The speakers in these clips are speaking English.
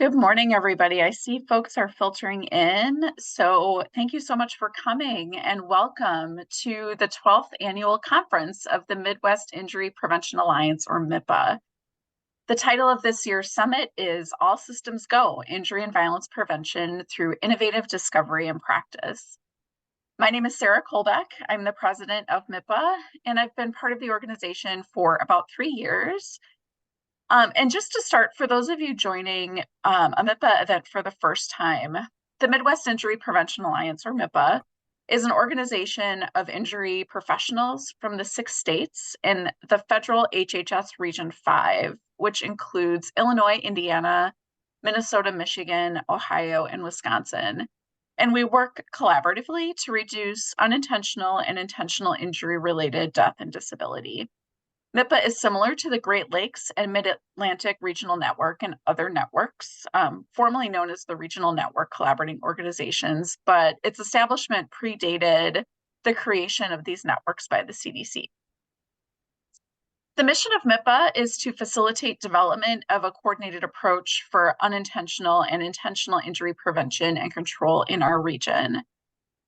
Good morning, everybody. I see folks are filtering in, so thank you so much for coming and welcome to the 12th annual conference of the Midwest Injury Prevention Alliance, or MIPA. The title of this year's summit is All Systems Go, Injury and Violence Prevention Through Innovative Discovery and Practice. My name is Sarah Kolbeck. I'm the president of MIPA, and I've been part of the organization for about 3 years. And just to start, for those of you joining a MIPA event for the first time, the Midwest Injury Prevention Alliance, or MIPA, is an organization of injury professionals from the 6 states in the federal HHS Region 5, which includes Illinois, Indiana, Minnesota, Michigan, Ohio, and Wisconsin. And we work collaboratively to reduce unintentional and intentional injury-related death and disability. MIPA is similar to the Great Lakes and Mid-Atlantic Regional Network and other networks, formerly known as the Regional Network Collaborating Organizations, but its establishment predated the creation of these networks by the CDC. The mission of MIPA is to facilitate development of a coordinated approach for unintentional and intentional injury prevention and control in our region.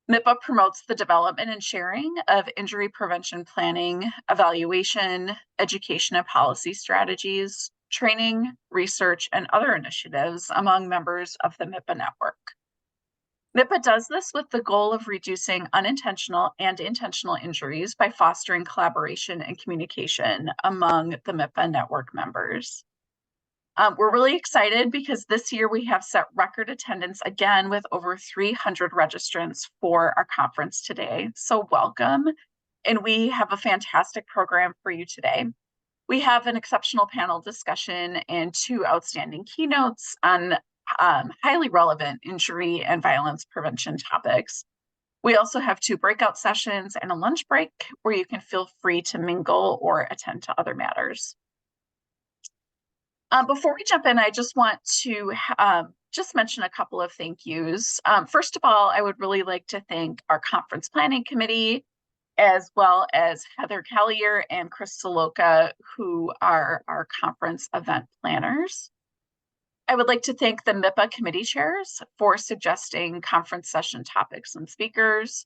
MIPA promotes the development and sharing of injury prevention planning, evaluation, education and policy strategies, training, research, and other initiatives among members of the MIPA network. MIPA does this with the goal of reducing unintentional and intentional injuries by fostering collaboration and communication among the MIPA network members. We're really excited because this year we have set record attendance again with over 300 registrants for our conference today. So welcome. And we have a fantastic program for you today. We have an exceptional panel discussion and 2 outstanding keynotes on highly relevant injury and violence prevention topics. We also have 2 breakout sessions and a lunch break where you can feel free to mingle or attend to other matters. Before we jump in, I just want to just mention a couple of thank yous. First of all, I would really like to thank our conference planning committee, as well as Heather Callier and Chris Soloka, who are our conference event planners. I would like to thank the MIPA committee chairs for suggesting conference session topics and speakers.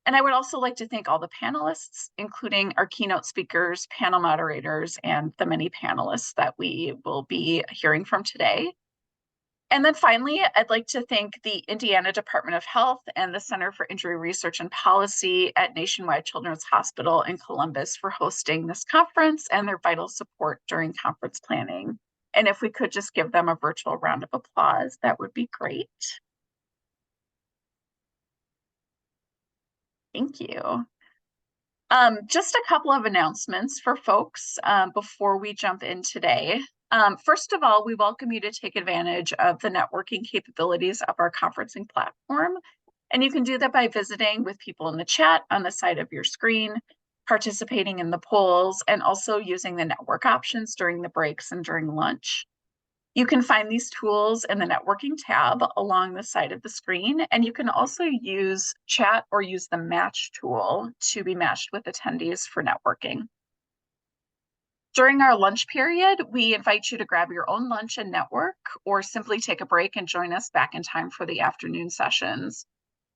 And I would also like to thank all the panelists, including our keynote speakers, panel moderators, and the many panelists that we will be hearing from today. And then finally, I'd like to thank the Indiana Department of Health and the Center for Injury Research and Policy at Nationwide Children's Hospital in Columbus for hosting this conference and their vital support during conference planning. And if we could just give them a virtual round of applause, that would be great. Thank you. Just a couple of announcements for folks before we jump in today. First of all, we welcome you to take advantage of the networking capabilities of our conferencing platform. And you can do that by visiting with people in the chat on the side of your screen, participating in the polls, and also using the network options during the breaks and during lunch. You can find these tools in the networking tab along the side of the screen, and you can also use chat or use the match tool to be matched with attendees for networking. During our lunch period, we invite you to grab your own lunch and network, or simply take a break and join us back in time for the afternoon sessions.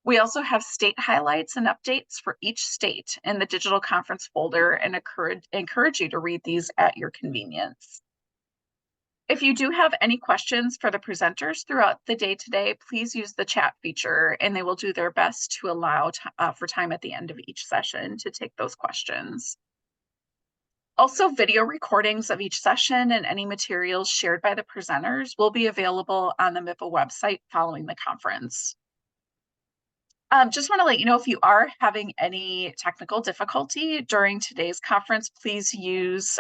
We also have state highlights and updates for each state in the digital conference folder and encourage you to read these at your convenience. If you do have any questions for the presenters throughout the day today, please use the chat feature and they will do their best to allow for time at the end of each session to take those questions. Also, video recordings of each session and any materials shared by the presenters will be available on the MIPA website following the conference. Just want to let you know, if you are having any technical difficulty during today's conference, please use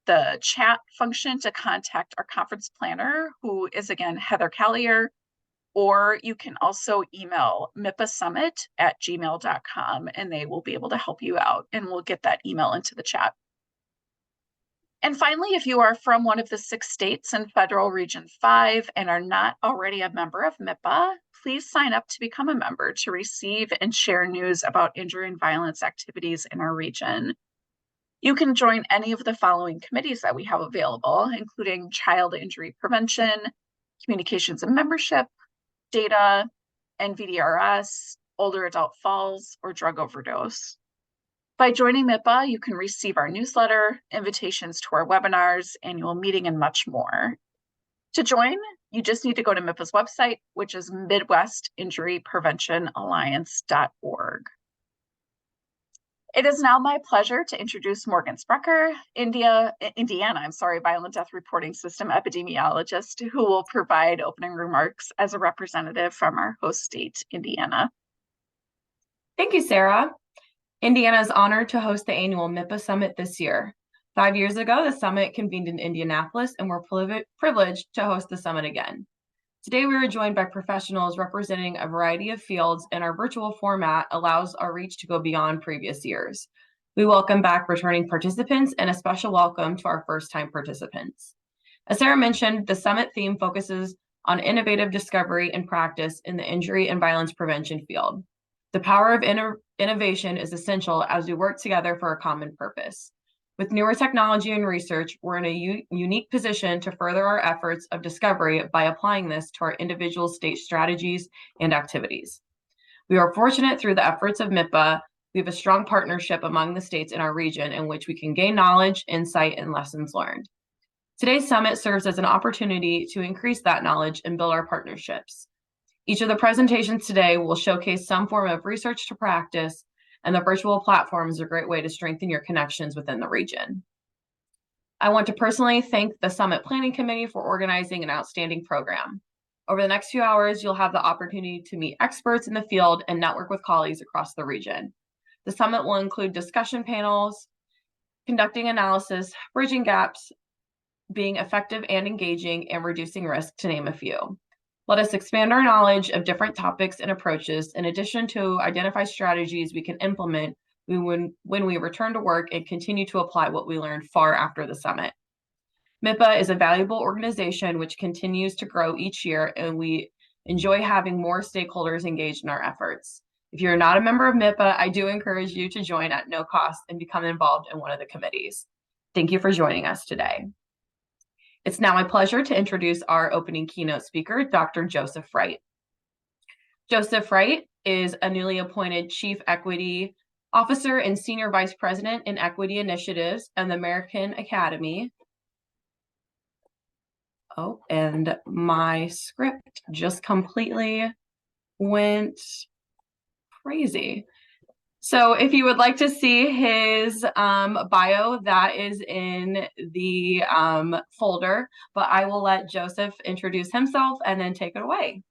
the chat function to contact our conference planner, who is again Heather Callier, or you can also email mipasummit@gmail.com and they will be able to help you out, and we'll get that email into the chat. And finally, if you are from one of the 6 states in Federal Region 5 and are not already a member of MIPA, please sign up to become a member to receive and share news about injury and violence activities in our region. You can join any of the following committees that we have available, including child injury prevention, communications and membership, data, NVDRS, older adult falls, or drug overdose. By joining MIPA, you can receive our newsletter, invitations to our webinars, annual meeting, and much more. To join, you just need to go to MIPA's website, which is midwestinjurypreventionalliance.org. It is now my pleasure to introduce Morgan Sprecher, Indiana, Violent Death Reporting System epidemiologist, who will provide opening remarks as a representative from our host state, Indiana. Thank you, Sarah. Indiana is honored to host the annual MIPA Summit this year. 5 years ago, the summit convened in Indianapolis, and we're privileged to host the summit again. Today, we are joined by professionals representing a variety of fields, and our virtual format allows our reach to go beyond previous years. We welcome back returning participants and a special welcome to our first-time participants. As Sarah mentioned, the summit theme focuses on innovative discovery and practice in the injury and violence prevention field. The power of innovation is essential as we work together for a common purpose. With newer technology and research, we're in a unique position to further our efforts of discovery by applying this to our individual state strategies and activities. We are fortunate through the efforts of MIPA, we have a strong partnership among the states in our region in which we can gain knowledge, insight, and lessons learned. Today's summit serves as an opportunity to increase that knowledge and build our partnerships. Each of the presentations today will showcase some form of research to practice, and the virtual platform is a great way to strengthen your connections within the region. I want to personally thank the Summit Planning Committee for organizing an outstanding program. Over the next few hours, you'll have the opportunity to meet experts in the field and network with colleagues across the region. The summit will include discussion panels, conducting analysis, bridging gaps, being effective and engaging, and reducing risk, to name a few. Let us expand our knowledge of different topics and approaches, in addition to identify strategies we can implement when we return to work and continue to apply what we learned far after the summit. MIPA is a valuable organization which continues to grow each year, and we enjoy having more stakeholders engaged in our efforts. If you're not a member of MIPA, I do encourage you to join at no cost and become involved in one of the committees. Thank you for joining us today. It's now my pleasure to introduce our opening keynote speaker, Dr. Joseph Wright. Joseph Wright is a newly appointed Chief Equity Officer and Senior Vice President in Equity Initiatives at the American Academy. Oh, and my script just completely went crazy. So if you would like to see his bio, that is in the folder, but I will let Joseph introduce himself and then take it away.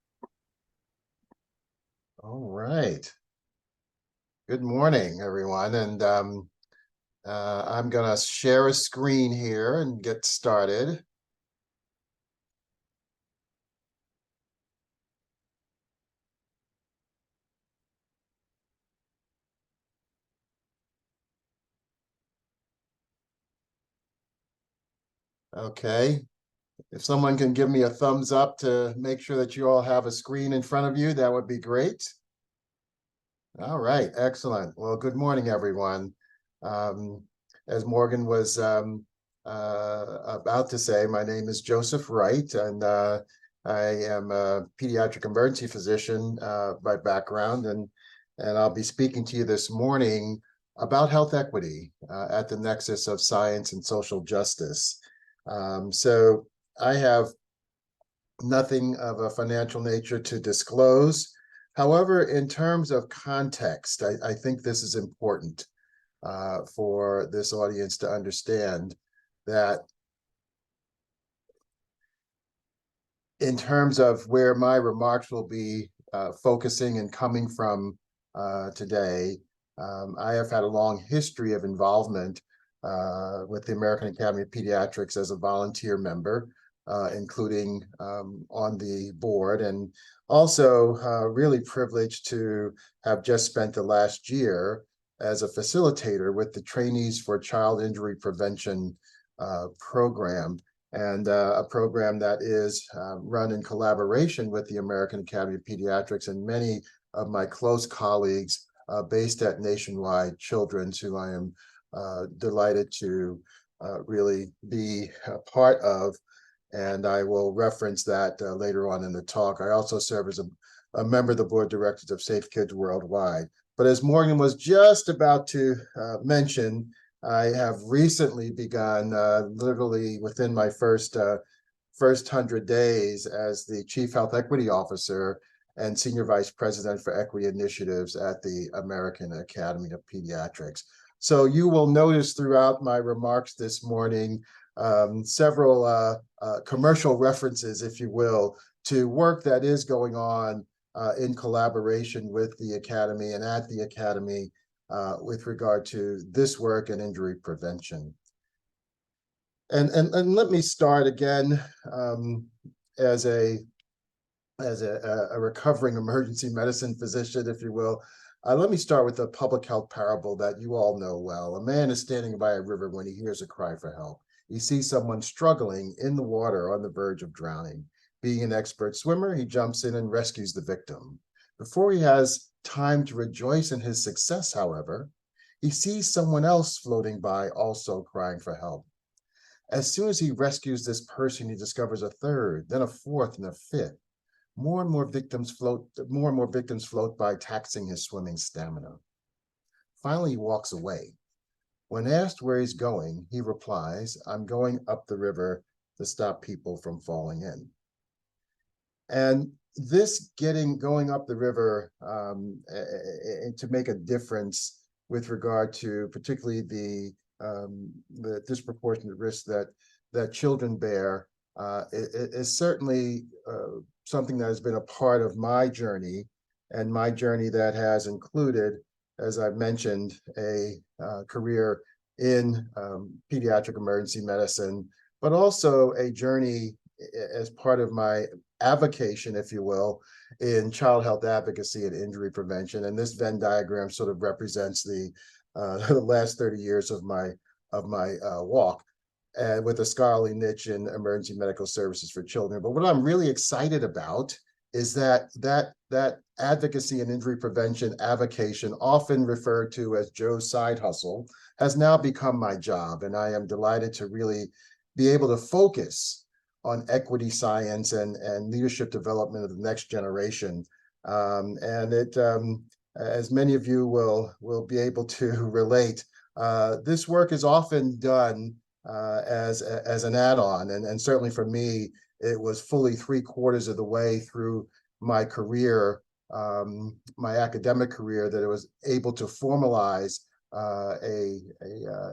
All right. Good morning, everyone. And I'm going to share a screen here and get started. Okay, if someone can give me a thumbs up to make sure that you all have a screen in front of you, that would be great. All right, excellent. Well, good morning, everyone. As Morgan was about to say, my name is Joseph Wright, and I am a pediatric emergency physician by background, and I'll be speaking to you this morning about health equity at the nexus of science and social justice. So I have nothing of a financial nature to disclose. However, in terms of context, I think this is important for this audience to understand that in terms of where my remarks will be focusing and coming from today, I have had a long history of involvement with the American Academy of Pediatrics as a volunteer member, including on the board, and also really privileged to have just spent the last year as a facilitator with the Trainees for Child Injury Prevention program, and a program that is run in collaboration with the American Academy of Pediatrics and many of my close colleagues based at Nationwide Children's, who I am delighted to really be a part of. and I will reference that later on in the talk. I also serve as a member of the board of directors of Safe Kids Worldwide. But as Morgan was just about to mention, I have recently begun, literally within my first 100 days as the Chief Health Equity Officer and Senior Vice President for Equity Initiatives at the American Academy of Pediatrics. So you will notice throughout my remarks this morning several commercial references, if you will, to work that is going on in collaboration with the Academy and at the Academy with regard to this work and injury prevention. And let me start again as a recovering emergency medicine physician, if you will. Let me start with a public health parable that you all know well. A man is standing by a river when he hears a cry for help. He sees someone struggling in the water on the verge of drowning. Being an expert swimmer, he jumps in and rescues the victim. Before he has time to rejoice in his success, however, he sees someone else floating by also crying for help. As soon as he rescues this person, he discovers a third, then a fourth, and a fifth. More and more victims float by, taxing his swimming stamina. Finally, he walks away. When asked where he's going, he replies, "I'm going up the river to stop people from falling in." And this going up the river to make a difference with regard to particularly the disproportionate risk that children bear is certainly something that has been a part of my journey, and my journey that has included, as I've mentioned, a career in pediatric emergency medicine, but also a journey as part of my avocation, if you will, in child health advocacy and injury prevention. And this Venn diagram sort of represents the last 30 years of my walk, and with a scholarly niche in emergency medical services for children. But what I'm really excited about is that advocacy and injury prevention avocation, often referred to as Joe's side hustle, has now become my job. And I am delighted to really be able to focus on equity science and leadership development of the next generation. And it, as many of you will be able to relate, this work is often done as an add-on, and certainly for me, it was fully 3/4 of the way through my career, my academic career, that I was able to formalize a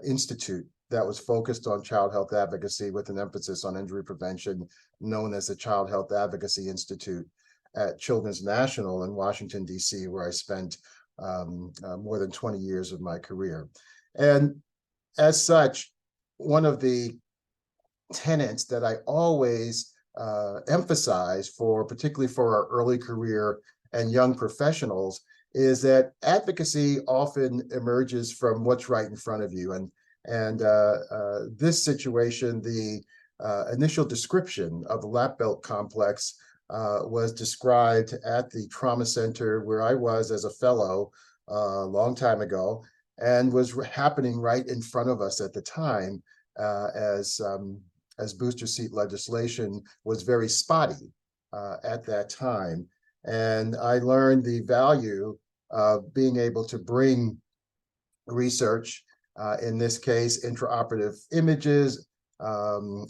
institute that was focused on child health advocacy with an emphasis on injury prevention, known as the Child Health Advocacy Institute at Children's National in Washington, D.C., where I spent more than 20 years of my career. And as such, one of the tenets that I always emphasize particularly for our early career and young professionals, is that advocacy often emerges from what's right in front of you. And this situation, the initial description of the lap belt complex was described at the trauma center where I was as a fellow a long time ago, and was happening right in front of us at the time, as booster seat legislation was very spotty at that time. And I learned the value of being able to bring research, in this case, intraoperative images,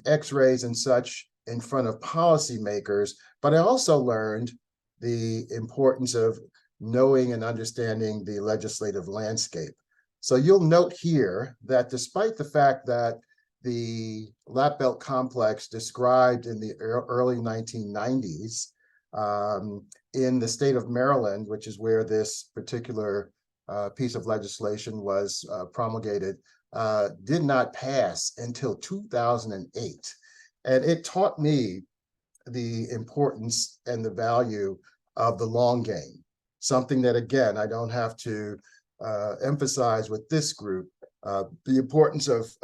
x-rays and such, in front of policymakers. But I also learned the importance of knowing and understanding the legislative landscape. So you'll note here that despite the fact that the lap belt complex described in the early 1990s in the state of Maryland, which is where this particular piece of legislation was promulgated, did not pass until 2008. And it taught me the importance and the value of the long game, something that, again, I don't have to emphasize with this group, the importance of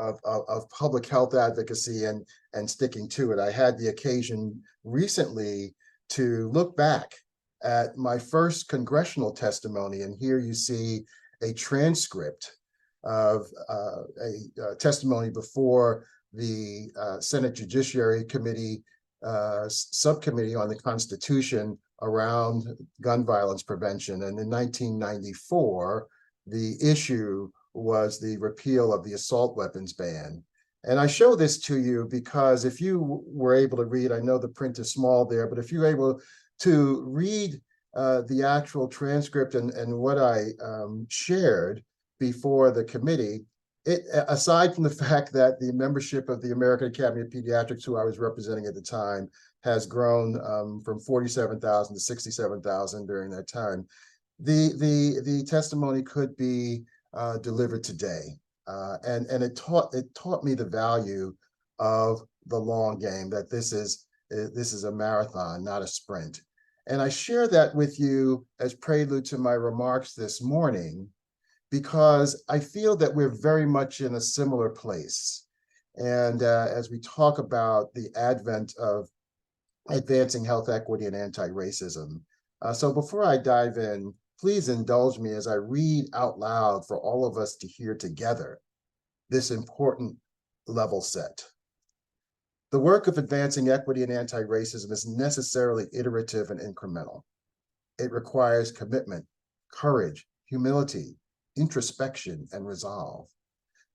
public health advocacy and sticking to it. I had the occasion recently to look back at my first congressional testimony, and here you see a transcript of a testimony before the Senate Judiciary Committee subcommittee on the Constitution around gun violence prevention. And in 1994, the issue was the repeal of the assault weapons ban. And I show this to you because if you were able to read, I know the print is small there, but if you're able to read the actual transcript and what I shared before the committee, aside from the fact that the membership of the American Academy of Pediatrics, who I was representing at the time, has grown from 47,000 to 67,000 during that time, the testimony could be delivered today, and it taught me the value of the long game, that this is a marathon, not a sprint. And I share that with you as prelude to my remarks this morning, because I feel that we're very much in a similar place. And as we talk about the advent of advancing health equity and anti-racism. So before I dive in, please indulge me as I read out loud for all of us to hear together this important level set. The work of advancing equity and anti-racism is necessarily iterative and incremental. It requires commitment, courage, humility, introspection, and resolve.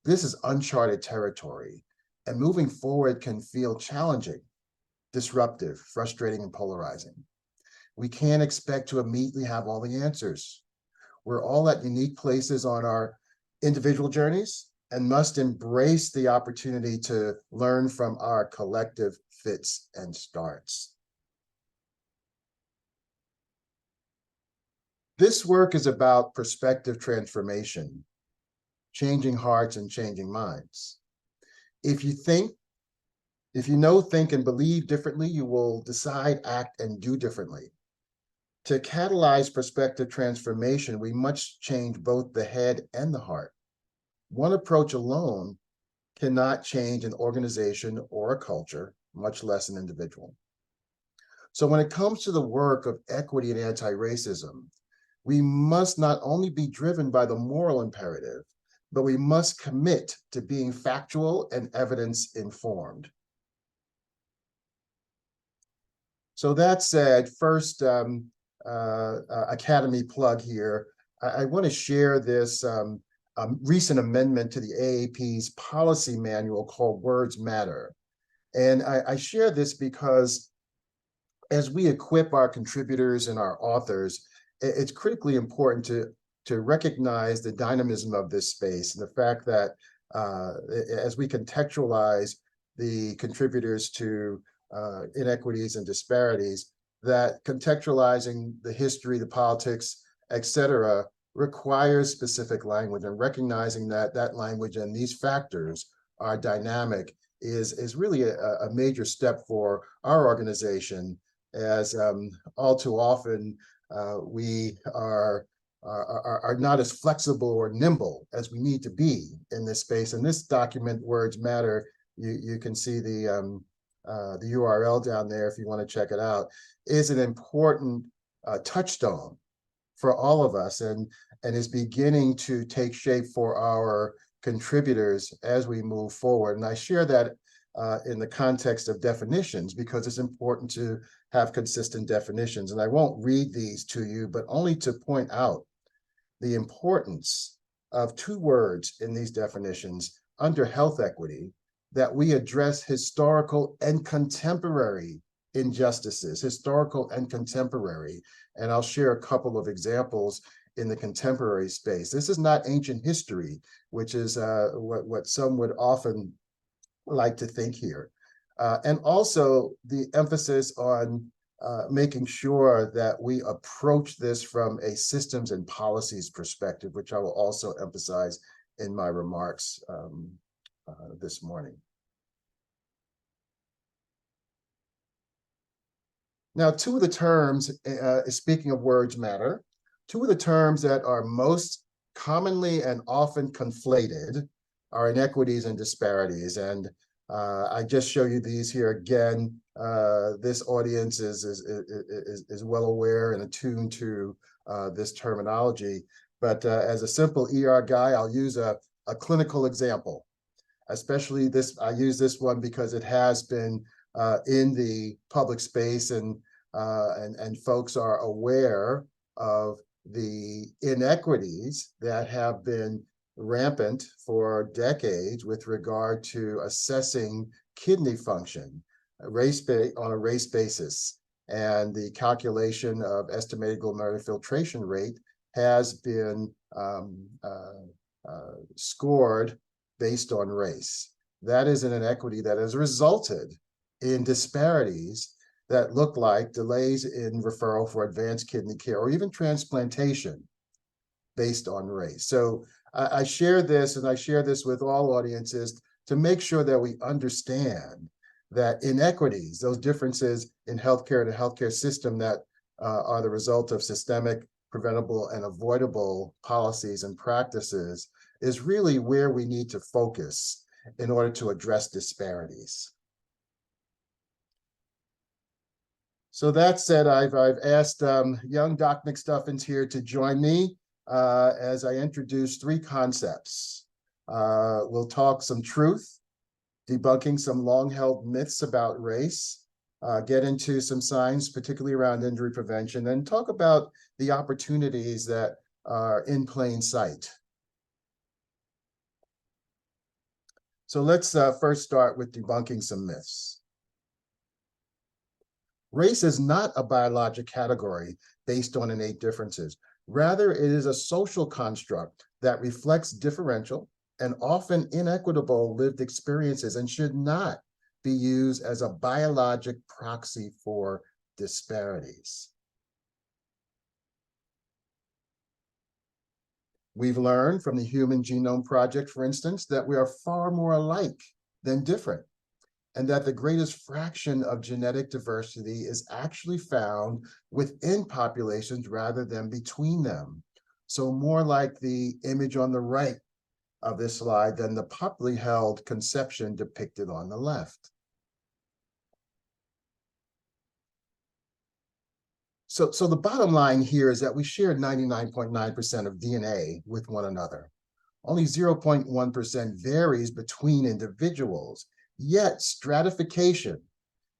This is uncharted territory, and moving forward can feel challenging, disruptive, frustrating, and polarizing. We can't expect to immediately have all the answers. We're all at unique places on our individual journeys and must embrace the opportunity to learn from our collective fits and starts. This work is about perspective transformation, changing hearts and changing minds. If you know, think, and believe differently, you will decide, act, and do differently. To catalyze perspective transformation, we must change both the head and the heart. One approach alone cannot change an organization or a culture, much less an individual. So when it comes to the work of equity and anti-racism, we must not only be driven by the moral imperative, but we must commit to being factual and evidence-informed. So that said, first Academy plug here. I want to share this recent amendment to the AAP's policy manual called Words Matter. And I share this because as we equip our contributors and our authors, it's critically important to recognize the dynamism of this space and the fact that as we contextualize the contributors to inequities and disparities, that contextualizing the history, the politics, et cetera, requires specific language, and recognizing that that language and these factors are dynamic is really a major step for our organization, as all too often we are not as flexible or nimble as we need to be in this space. And this document, Words Matter, you can see the URL down there if you want to check it out, is an important touchstone for all of us, and is beginning to take shape for our contributors as we move forward. And I share that in the context of definitions, because it's important to have consistent definitions. And I won't read these to you, but only to point out the importance of two words in these definitions under health equity, that we address historical and contemporary injustices, historical and contemporary. And I'll share a couple of examples in the contemporary space. This is not ancient history, which is what some would often like to think here. And also the emphasis on making sure that we approach this from a systems and policies perspective, which I will also emphasize in my remarks this morning. Now, two of the terms, speaking of Words Matter, two of the terms that are most commonly and often conflated are inequities and disparities. And I just show you these here again. This audience is well aware and attuned to this terminology. But as a simple ER guy, I'll use a clinical example. especially this, I use this one because it has been in the public space, and folks are aware of the inequities that have been rampant for decades with regard to assessing kidney function on a race basis. And the calculation of estimated glomerular filtration rate has been scored based on race. That is an inequity that has resulted in disparities that look like delays in referral for advanced kidney care or even transplantation based on race. So I share this, and I share this with all audiences to make sure that we understand that inequities, those differences in healthcare and the healthcare system that are the result of systemic, preventable, and avoidable policies and practices, is really where we need to focus in order to address disparities. So that said, I've asked young Doc McStuffins here to join me as I introduce three concepts. We'll talk some truth, debunking some long-held myths about race, get into some science, particularly around injury prevention, and talk about the opportunities that are in plain sight. So let's first start with debunking some myths. Race is not a biologic category based on innate differences. Rather, it is a social construct that reflects differential and often inequitable lived experiences and should not be used as a biologic proxy for disparities. We've learned from the Human Genome Project, for instance, that we are far more alike than different, and that the greatest fraction of genetic diversity is actually found within populations rather than between them. So more like the image on the right of this slide than the popularly held conception depicted on the left. So the bottom line here is that we share 99.9% of DNA with one another. Only 0.1% varies between individuals, yet stratification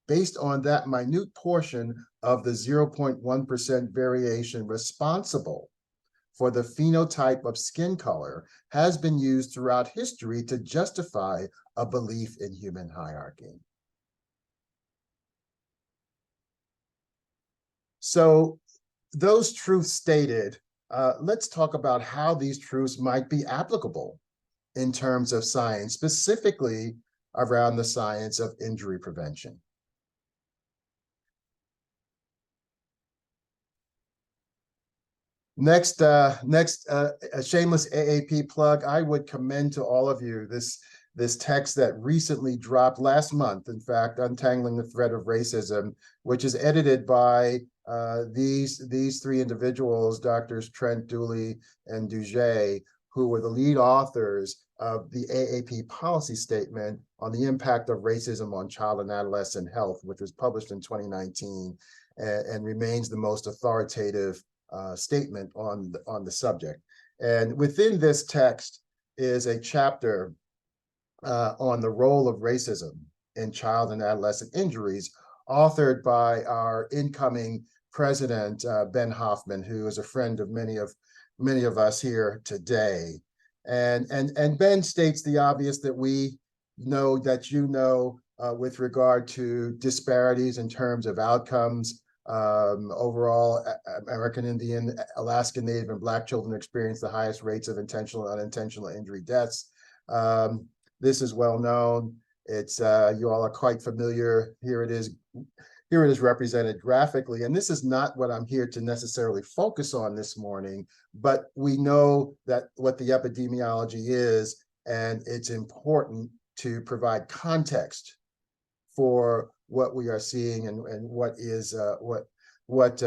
based on that minute portion of the 0.1% variation responsible for the phenotype of skin color has been used throughout history to justify a belief in human hierarchy. So those truths stated, let's talk about how these truths might be applicable in terms of science, specifically around the science of injury prevention. Next, a shameless AAP plug. I would commend to all of you this text that recently dropped last month, in fact, Untangling the Thread of Racism, which is edited by these three individuals, Doctors Trent, Dooley, and Duget, who were the lead authors of the AAP policy statement on the impact of racism on child and adolescent health, which was published in 2019 and remains the most authoritative statement on the subject. And within this text is a chapter on the role of racism in child and adolescent injuries, authored by our incoming president, Ben Hoffman, who is a friend of many of us here today. And Ben states the obvious that we know, that you know, with regard to disparities in terms of outcomes. Overall, American Indian, Alaska Native, and Black children experience the highest rates of intentional and unintentional injury deaths. This is well known. It's you all are quite familiar. Here it is represented graphically. And this is not what I'm here to necessarily focus on this morning, but we know that what the epidemiology is, and it's important to provide context for what we are seeing and what is what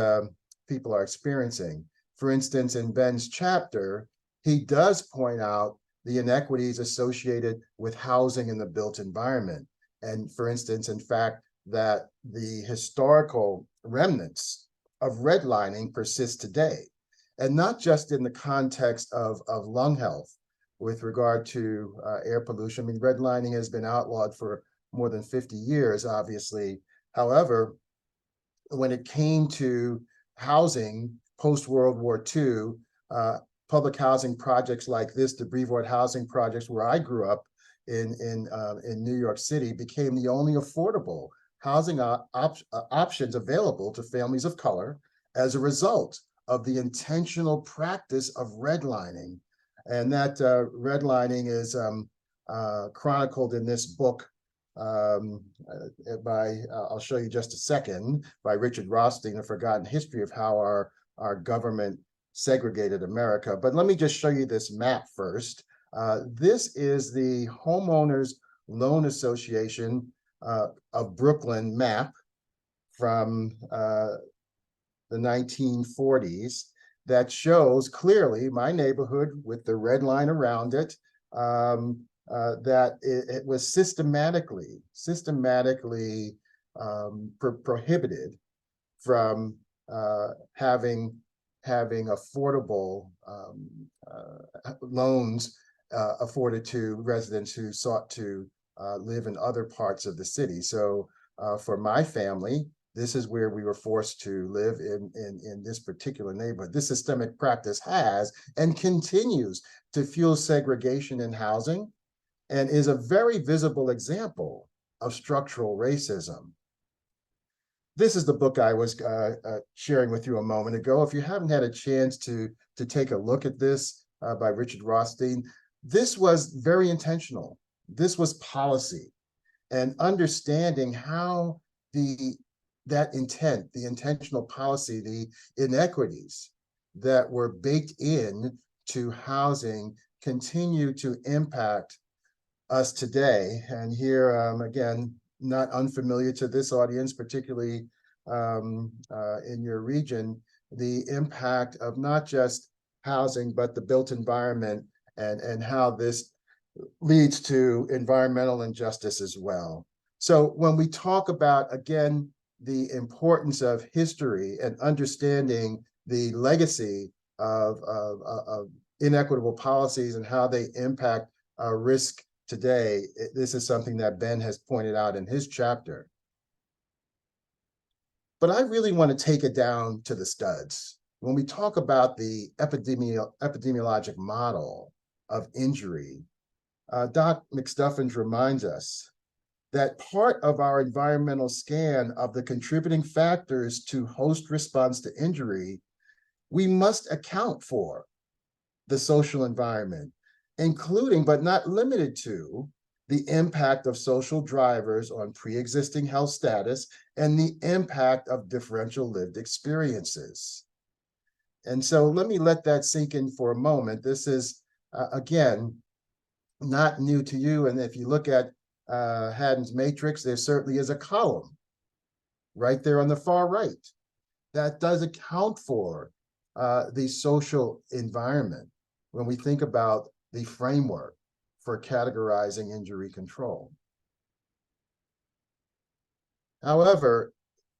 people are experiencing. For instance, in Ben's chapter, he does point out the inequities associated with housing in the built environment. And for instance, in fact, that the historical remnants of redlining persist today, and not just in the context of lung health, with regard to air pollution. I mean, redlining has been outlawed for more than 50 years, obviously. However, when it came to housing post-World War II, public housing projects like this, the Brevoort housing projects where I grew up in New York City, became the only affordable housing options available to families of color as a result of the intentional practice of redlining. And that redlining is chronicled in this book I'll show you just a second, by Richard Rothstein, A Forgotten History of How Our Government Segregated America. But let me just show you this map first. This is the Homeowners Loan Association of Brooklyn map from the 1940s that shows clearly my neighborhood with the red line around it. That it was systematically prohibited from having affordable loans afforded to residents who sought to live in other parts of the city. So for my family, this is where we were forced to live in this particular neighborhood. This systemic practice has and continues to fuel segregation in housing, and is a very visible example of structural racism. This is the book I was sharing with you a moment ago. If you haven't had a chance to take a look at this by Richard Rothstein, this was very intentional. This was policy, and understanding how that intent, the intentional policy, the inequities that were baked in to housing continue to impact us today. And here, again, not unfamiliar to this audience, particularly in your region, the impact of not just housing, but the built environment, and how this leads to environmental injustice as well. So when we talk about, again, the importance of history and understanding the legacy of inequitable policies and how they impact risk today, this is something that Ben has pointed out in his chapter. But I really want to take it down to the studs. When we talk about the epidemiologic model of injury, Doc McStuffins reminds us that part of our environmental scan of the contributing factors to host response to injury, we must account for the social environment, including but not limited to the impact of social drivers on pre-existing health status and the impact of differential lived experiences. And so let me let that sink in for a moment. This is, again, not new to you. And if you look at Haddon's matrix, there certainly is a column right there on the far right that does account for the social environment when we think about the framework for categorizing injury control. However,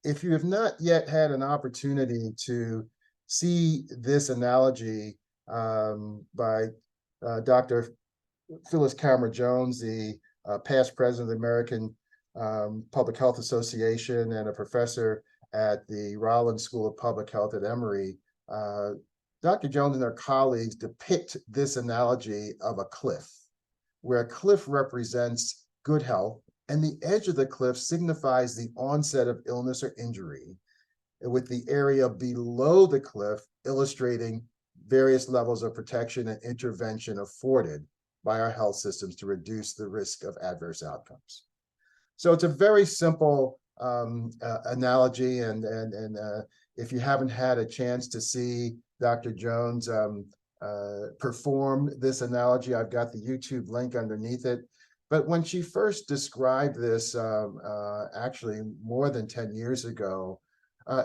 if you have not yet had an opportunity to see this analogy by Dr. Phyllis Cameron-Jones, the past president of the American Public Health Association and a professor at the Rollins School of Public Health at Emory, Dr. Jones and her colleagues depict this analogy of a cliff, where a cliff represents good health, and the edge of the cliff signifies the onset of illness or injury, with the area below the cliff illustrating various levels of protection and intervention afforded by our health systems to reduce the risk of adverse outcomes. So it's a very simple analogy, and if you haven't had a chance to see Dr. Jones perform this analogy, I've got the YouTube link underneath it. But when she first described this, actually more than 10 years ago,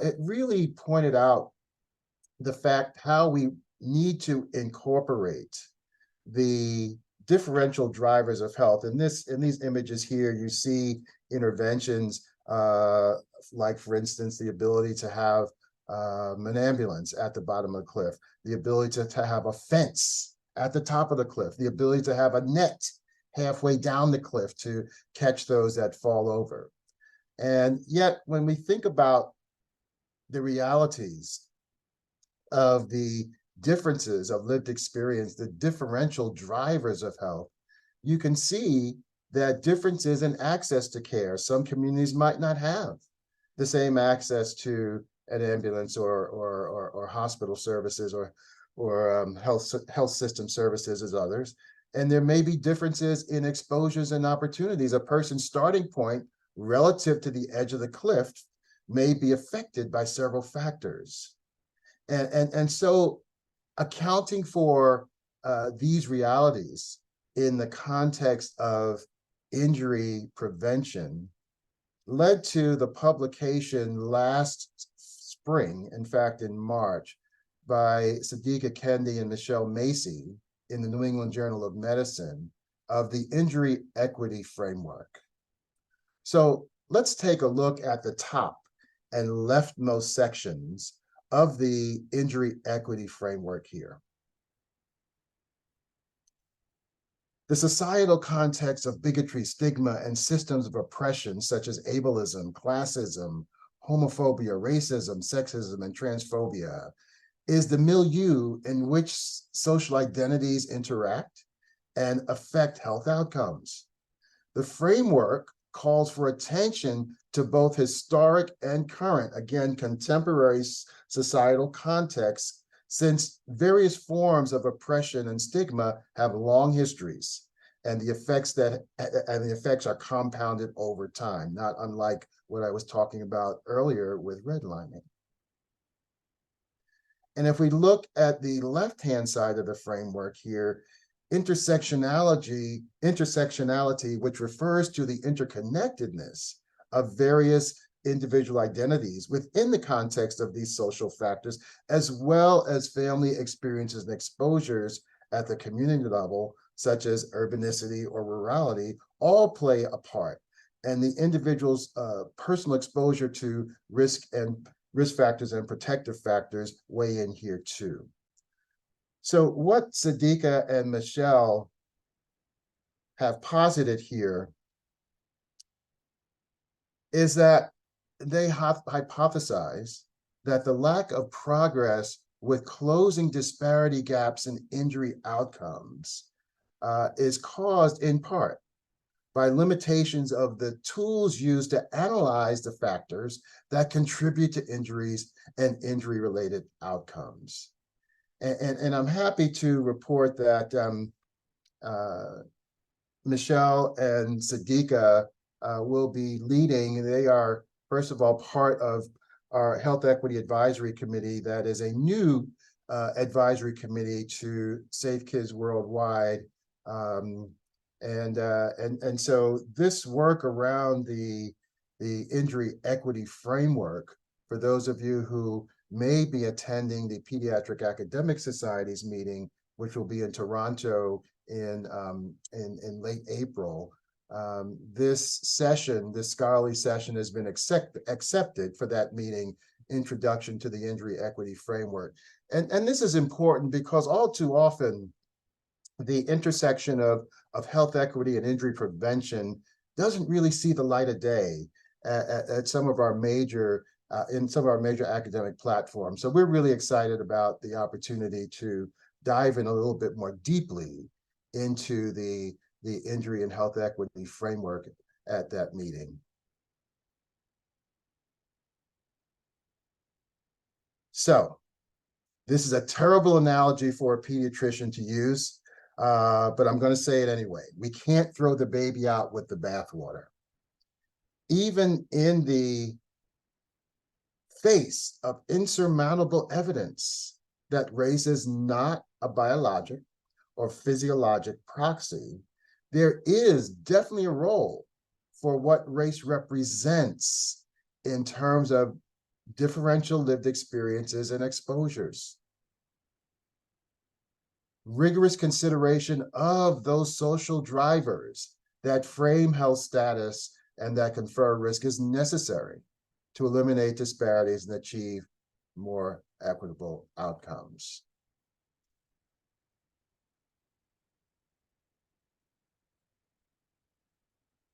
it really pointed out the fact how we need to incorporate the differential drivers of health. In these images here, you see interventions like, for instance, the ability to have an ambulance at the bottom of the cliff, the ability to have a fence at the top of the cliff, the ability to have a net halfway down the cliff to catch those that fall over. And yet, when we think about the realities of the differences of lived experience, the differential drivers of health, you can see that differences in access to care. Some communities might not have the same access to an ambulance or hospital services or health system services as others. And there may be differences in exposures and opportunities. A person's starting point relative to the edge of the cliff may be affected by several factors. And so accounting for these realities in the context of injury prevention led to the publication last spring, in fact, in March, by Sadiqa Kendi and Michelle Macy in the New England Journal of Medicine of the Injury Equity Framework. So let's take a look at the top and leftmost sections of the Injury Equity Framework here. The societal context of bigotry, stigma, and systems of oppression such as ableism, classism, homophobia, racism, sexism, and transphobia is the milieu in which social identities interact and affect health outcomes. The framework calls for attention to both historic and current, again, contemporary societal contexts, since various forms of oppression and stigma have long histories, and the effects are compounded over time, not unlike what I was talking about earlier with redlining. And if we look at the left-hand side of the framework here, intersectionality, which refers to the interconnectedness of various individual identities within the context of these social factors, as well as family experiences and exposures at the community level, such as urbanicity or rurality, all play a part. And the individual's personal exposure to risk factors and protective factors weigh in here too. So what Sadiqa and Michelle have posited here is that they hypothesize that the lack of progress with closing disparity gaps in injury outcomes is caused in part by limitations of the tools used to analyze the factors that contribute to injuries and injury-related outcomes. And I'm happy to report that Michelle and Sadiqa will be leading. They are, first of all, part of our Health Equity Advisory Committee that is a new advisory committee to Safe Kids Worldwide. And so this work around the injury equity framework, for those of you who may be attending the Pediatric Academic Society's meeting, which will be in Toronto in late April, this scholarly session has been accepted for that meeting, Introduction to the Injury Equity Framework. And this is important because all too often, the intersection of health equity and injury prevention doesn't really see the light of day at some of our major academic platforms. So we're really excited about the opportunity to dive in a little bit more deeply into the injury and health equity framework at that meeting. So this is a terrible analogy for a pediatrician to use, but I'm going to say it anyway. We can't throw the baby out with the bathwater. Even in the face of insurmountable evidence that race is not a biologic or physiologic proxy, there is definitely a role for what race represents in terms of differential lived experiences and exposures. Rigorous consideration of those social drivers that frame health status and that confer risk is necessary to eliminate disparities and achieve more equitable outcomes.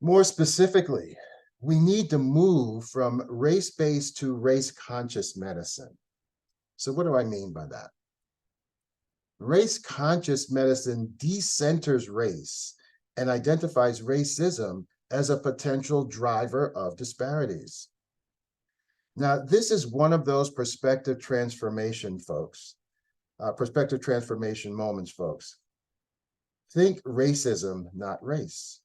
More specifically, we need to move from race-based to race-conscious medicine. So what do I mean by that? Race-conscious medicine decenters race and identifies racism as a potential driver of disparities. Now, this is one of those perspective transformation moments, folks. Think racism, not race.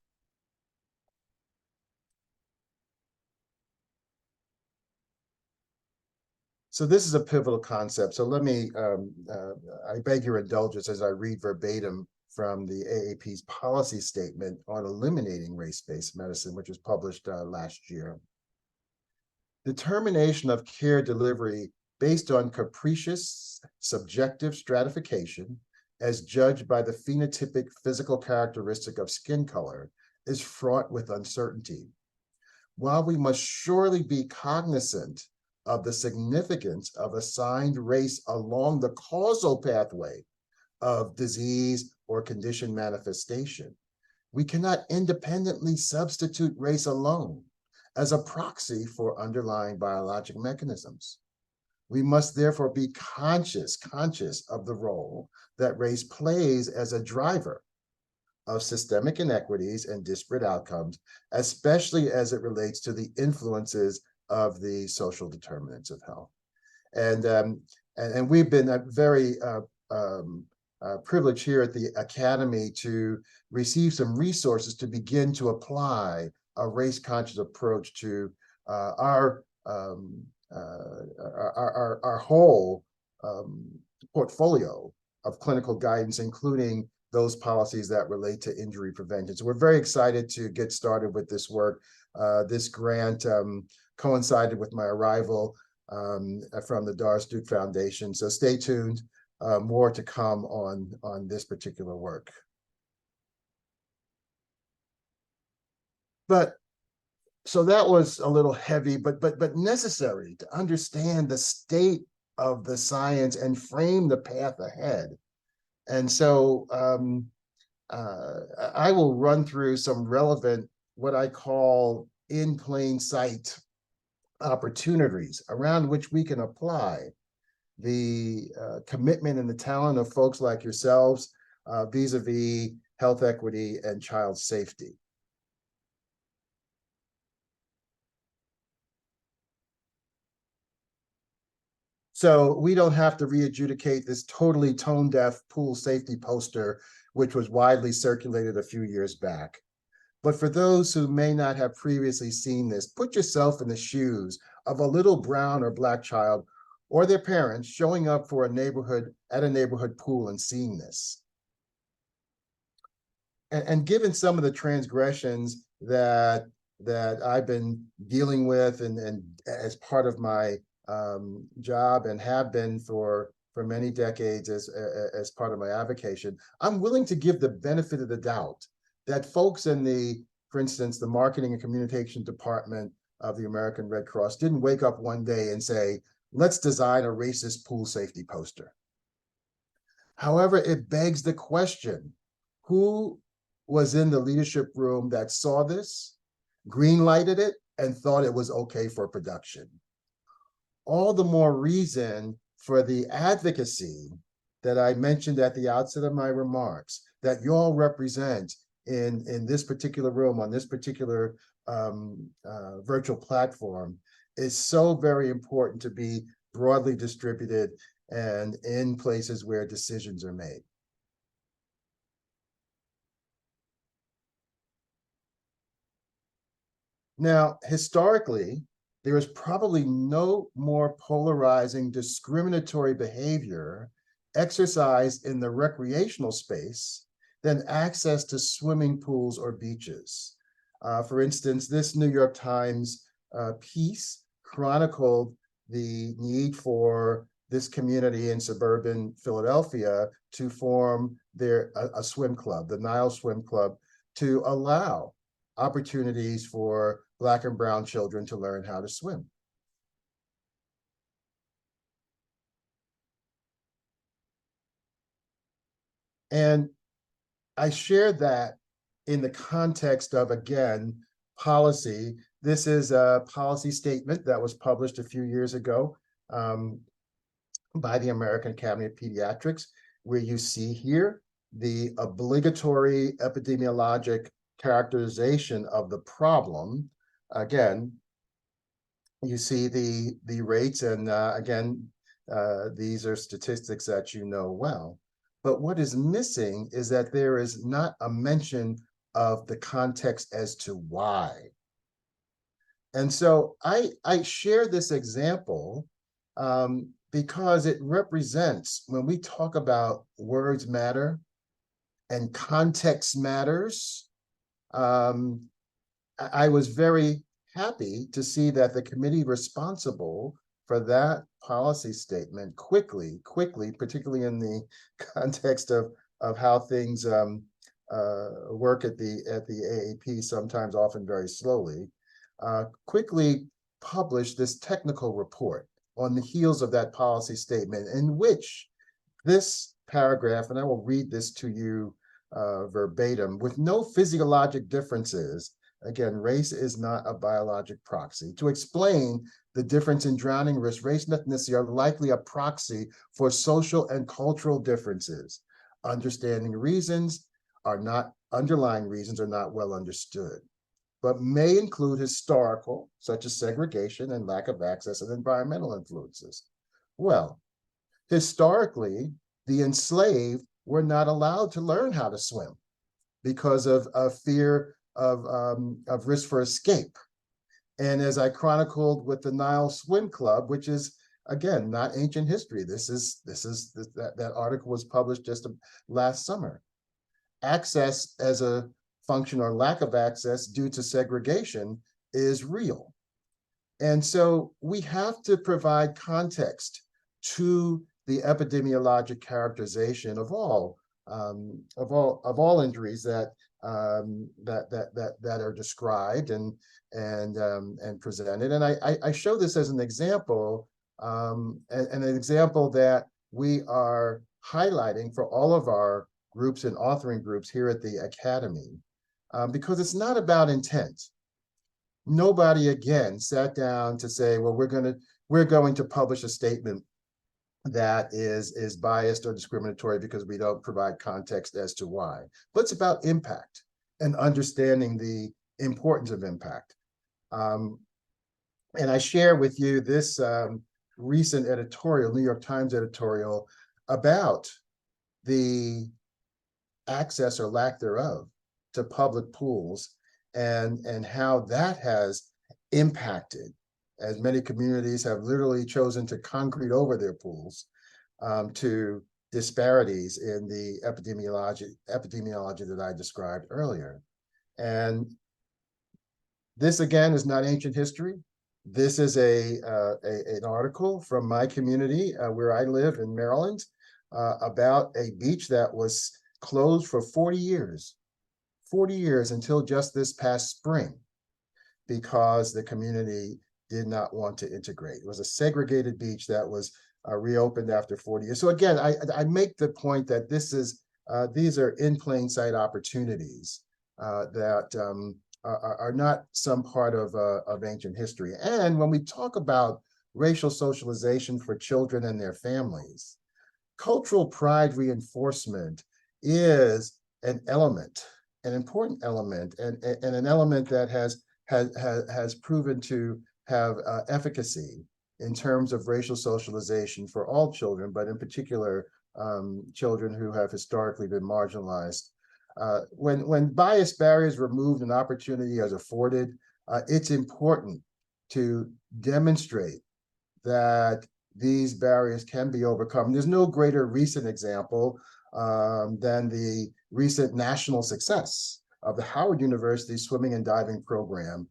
So this is a pivotal concept. So let me, I beg your indulgence as I read verbatim from the AAP's policy statement on eliminating race-based medicine, which was published last year. Determination of care delivery based on capricious, subjective stratification as judged by the phenotypic physical characteristic of skin color is fraught with uncertainty. While we must surely be cognizant of the significance of assigned race along the causal pathway of disease or condition manifestation, we cannot independently substitute race alone as a proxy for underlying biologic mechanisms. We must therefore be conscious of the role that race plays as a driver of systemic inequities and disparate outcomes, especially as it relates to the influences of the social determinants of health. And we've been very privileged here at the Academy to receive some resources to begin to apply a race-conscious approach to our whole portfolio of clinical guidance, including those policies that relate to injury prevention. So we're very excited to get started with this work. This grant coincided with my arrival from the Doris Duke Foundation. So stay tuned, more to come on this particular work. But so that was a little heavy, but necessary to understand the state of the science and frame the path ahead. And so I will run through some relevant, what I call in plain sight opportunities around which we can apply the commitment and the talent of folks like yourselves vis-a-vis health equity and child safety. So we don't have to re-adjudicate this totally tone-deaf pool safety poster, which was widely circulated a few years back. But for those who may not have previously seen this, put yourself in the shoes of a little brown or black child or their parents showing up for a neighborhood pool and seeing this. And given some of the transgressions that I've been dealing with and as part of my job and have been for many decades as part of my avocation, I'm willing to give the benefit of the doubt that folks in for instance, the marketing and communication department of the American Red Cross didn't wake up one day and say, let's design a racist pool safety poster. However, it begs the question, who was in the leadership room that saw this, green-lighted it, and thought it was okay for production? All the more reason for the advocacy that I mentioned at the outset of my remarks that you all represent in this particular room, on this particular virtual platform, is so very important to be broadly distributed and in places where decisions are made. Now, historically, there is probably no more polarizing discriminatory behavior exercised in the recreational space than access to swimming pools or beaches. For instance, this New York Times piece chronicled the need for this community in suburban Philadelphia to form a swim club, the Nile Swim Club, to allow opportunities for Black and brown children to learn how to swim. And I shared that in the context of, again, policy. This is a policy statement that was published a few years ago by the American Academy of Pediatrics, where you see here the obligatory epidemiologic characterization of the problem. Again, you see the rates, and again, these are statistics that you know well. But what is missing is that there is not a mention of the context as to why. And so I share this example because it represents, when we talk about words matter and context matters, I was very happy to see that the committee responsible for that policy statement quickly, particularly in the context of how things work at the AAP, sometimes often very slowly, quickly published this technical report on the heels of that policy statement, in which this paragraph, and I will read this to you verbatim: with no physiologic differences, again, race is not a biologic proxy. To explain the difference in drowning risk, race and ethnicity are likely a proxy for social and cultural differences. Underlying reasons are not well understood, but may include historical, such as segregation and lack of access, and environmental influences. Well, historically, the enslaved were not allowed to learn how to swim because of fear of risk for escape. And as I chronicled with the Nile Swim Club, which is, again, not ancient history, that article was published just last summer. Access as a function, or lack of access due to segregation, is real. And so we have to provide context to the epidemiologic characterization of all injuries that are described and presented. And I show this as an example, and an example that we are highlighting for all of our groups and authoring groups here at the Academy, because it's not about intent. Nobody, again, sat down to say, well, we're going to publish a statement that is biased or discriminatory because we don't provide context as to why. But it's about impact and understanding the importance of impact. And I share with you this recent editorial, New York Times editorial, about the access or lack thereof to public pools, and how that has impacted, as many communities have literally chosen to concrete over their pools, to disparities in the epidemiology that I described earlier. And this, again, is not ancient history. This is an article from my community where I live in Maryland, about a beach that was closed for 40 years until just this past spring, because the community did not want to integrate. It was a segregated beach that was reopened after 40 years. So again, I make the point that these are in plain sight opportunities that are not some part of ancient history. And when we talk about racial socialization for children and their families, cultural pride reinforcement is an element, an important element, and an element that has proven to have efficacy in terms of racial socialization for all children, but in particular, children who have historically been marginalized. When bias barriers removed and opportunity is afforded, it's important to demonstrate that these barriers can be overcome. There's no greater recent example than the recent national success of the Howard University swimming and diving program,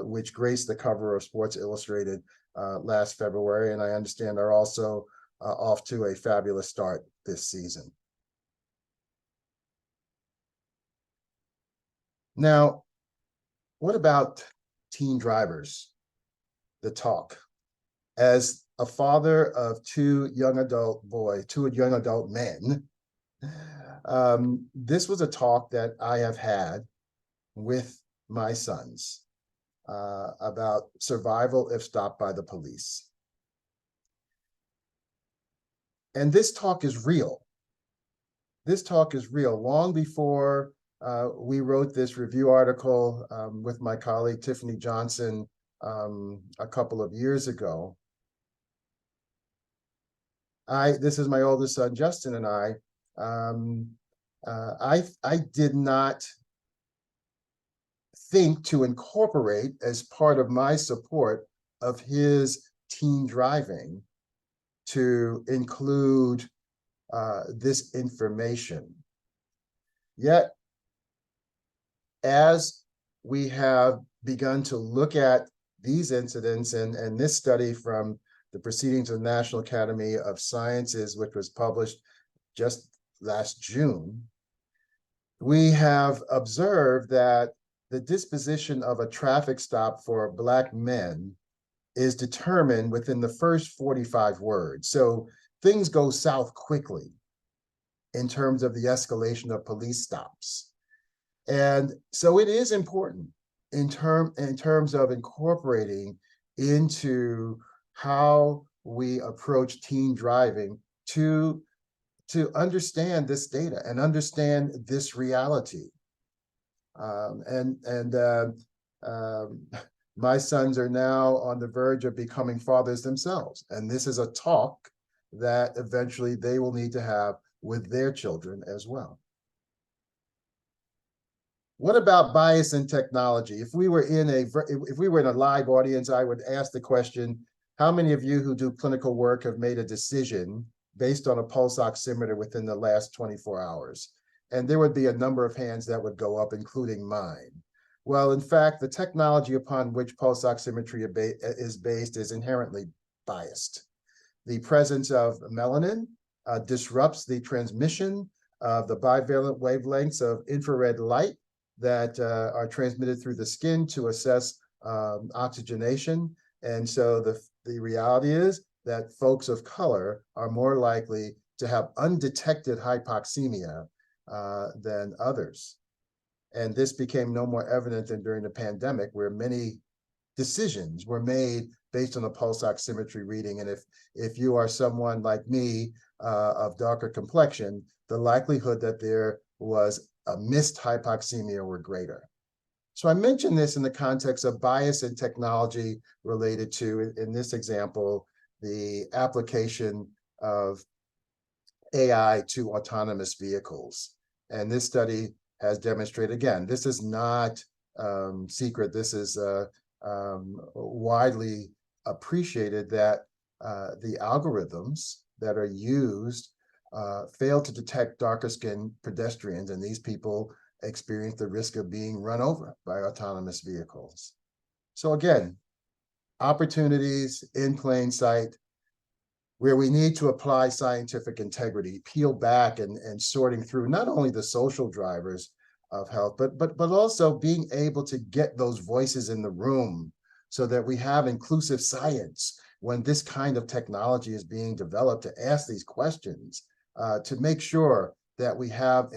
which graced the cover of Sports Illustrated last February, and I understand are also off to a fabulous start this season. Now, what about teen drivers? The talk. As a father of two young adult men, This was a talk that I have had with my sons about survival if stopped by the police. And this talk is real. This talk is real. Long before we wrote this review article with my colleague Tiffany Johnson a couple of years ago, this is my oldest son, Justin, and I did not think to incorporate as part of my support of his teen driving to include this information. Yet, as we have begun to look at these incidents and this study from the Proceedings of the National Academy of Sciences, which was published just last June, we have observed that the disposition of a traffic stop for Black men is determined within the first 45 words. So things go south quickly in terms of the escalation of police stops. And so it is important in terms of incorporating into how we approach teen driving to understand this data and understand this reality. My sons are now on the verge of becoming fathers themselves. And this is a talk that eventually they will need to have with their children as well. What about bias in technology? If we were in a live audience, I would ask the question, how many of you who do clinical work have made a decision based on a pulse oximeter within the last 24 hours? And there would be a number of hands that would go up, including mine. Well, in fact, the technology upon which pulse oximetry is based is inherently biased. The presence of melanin disrupts the transmission of the bivalent wavelengths of infrared light that are transmitted through the skin to assess oxygenation. And so the reality is that folks of color are more likely to have undetected hypoxemia than others. And this became no more evident than during the pandemic, where many decisions were made based on a pulse oximetry reading. And if you are someone like me of darker complexion, the likelihood that there was a missed hypoxemia were greater. So I mentioned this in the context of bias in technology related to, in this example, the application of AI to autonomous vehicles. And this study has demonstrated, again, this is not secret, this is widely appreciated, that the algorithms that are used fail to detect darker skinned pedestrians, and these people experience the risk of being run over by autonomous vehicles. So again, opportunities in plain sight where we need to apply scientific integrity, peel back and sorting through not only the social drivers of health, but also being able to get those voices in the room so that we have inclusive science when this kind of technology is being developed, to ask these questions, to make sure that we have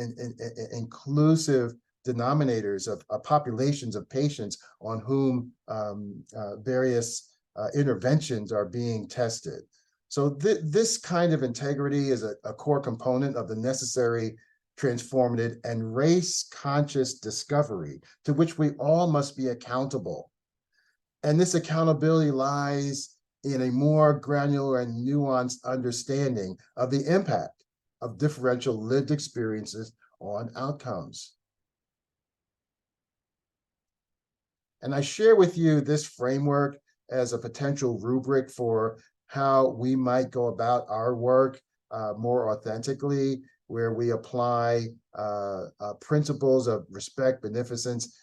inclusive denominators of populations of patients on whom various interventions are being tested. So this kind of integrity is a core component of the necessary transformative and race-conscious discovery to which we all must be accountable. And this accountability lies in a more granular and nuanced understanding of the impact of differential lived experiences on outcomes. And I share with you this framework as a potential rubric for how we might go about our work more authentically, where we apply principles of respect, beneficence,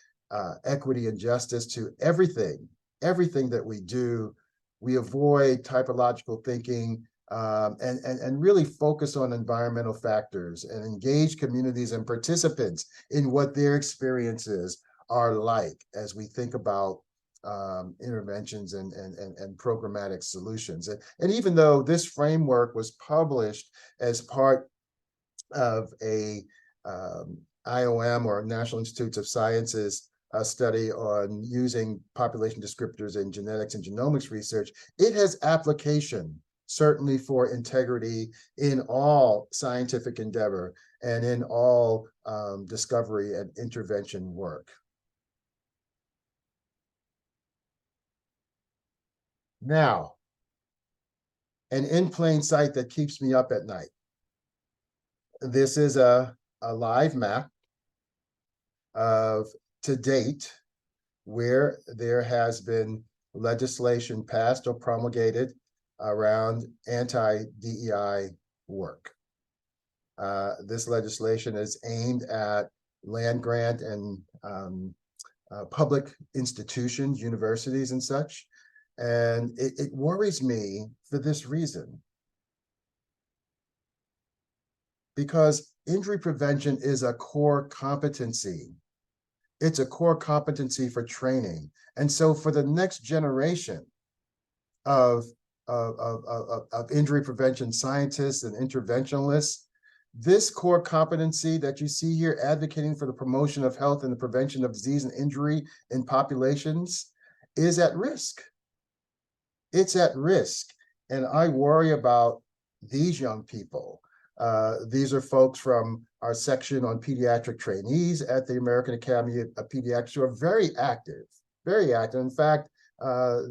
equity, and justice to everything that we do. We avoid typological thinking and really focus on environmental factors and engage communities and participants in what their experiences are like as we think about interventions and programmatic solutions. And even though this framework was published as part of a IOM, or National Institutes of Sciences, study on using population descriptors in genetics and genomics research. It has application, certainly, for integrity in all scientific endeavor and in all discovery and intervention work. Now, an in plain sight that keeps me up at night. This is a live map of, to date, where there has been legislation passed or promulgated around anti-DEI work. This legislation is aimed at land grant and public institutions, universities and such. And it worries me for this reason. Because injury prevention is a core competency. It's a core competency for training. And so for the next generation of injury prevention scientists and interventionalists, this core competency that you see here, advocating for the promotion of health and the prevention of disease and injury in populations, is at risk. It's at risk. And I worry about these young people. These are folks from our section on pediatric trainees at the American Academy of Pediatrics who are very active, very active. In fact,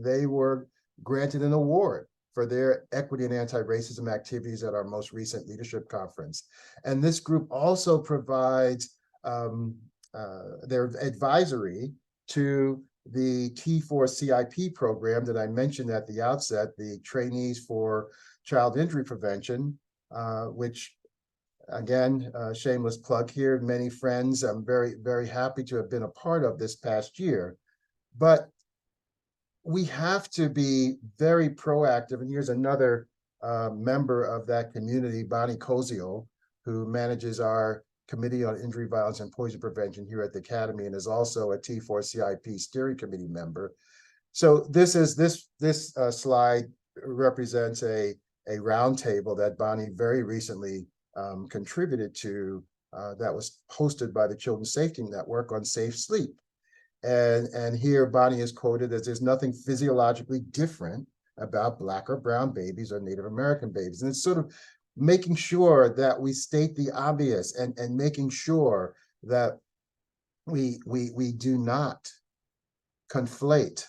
they were granted an award for their equity and anti-racism activities at our most recent leadership conference. And this group also provides their advisory to the T4 CIP program that I mentioned at the outset, the Trainees for Child Injury Prevention, which, again, shameless plug here, many friends I'm very, very happy to have been a part of this past year. But we have to be very proactive. And here's another member of that community, Bonnie Cozio, who manages our Committee on Injury, Violence, and Poison Prevention here at the Academy, and is also a T4 CIP steering committee member. So this slide represents a roundtable that Bonnie very recently contributed to, that was hosted by the Children's Safety Network on safe sleep. And here Bonnie is quoted as, "There's nothing physiologically different about Black or brown babies or Native American babies." And it's sort of making sure that we state the obvious, and making sure that we do not conflate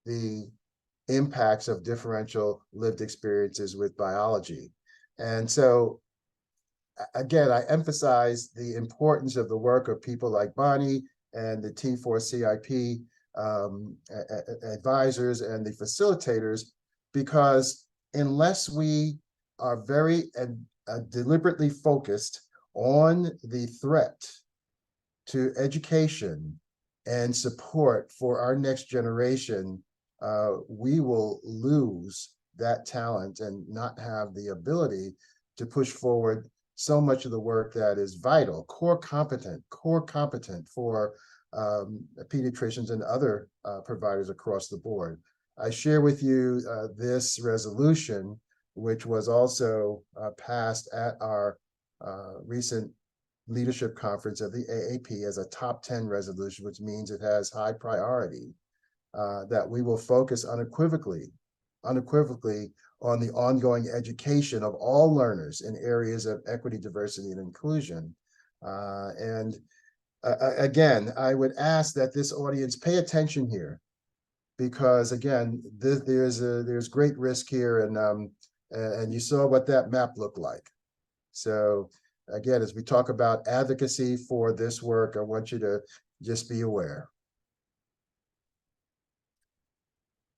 the impacts of differential lived experiences with biology. And so, again, I emphasize the importance of the work of people like Bonnie and the T4 CIP advisors and the facilitators, because unless we are very deliberately focused on the threat to education and support for our next generation, we will lose that talent and not have the ability to push forward so much of the work that is vital, core competent for pediatricians and other providers across the board. I share with you this resolution, which was also passed at our recent leadership conference of the AAP as a top 10 resolution, which means it has high priority, that we will focus unequivocally on the ongoing education of all learners in areas of equity, diversity, and inclusion. Again, I would ask that this audience pay attention here, because again, there's great risk here, and you saw what that map looked like. So again, as we talk about advocacy for this work, I want you to just be aware.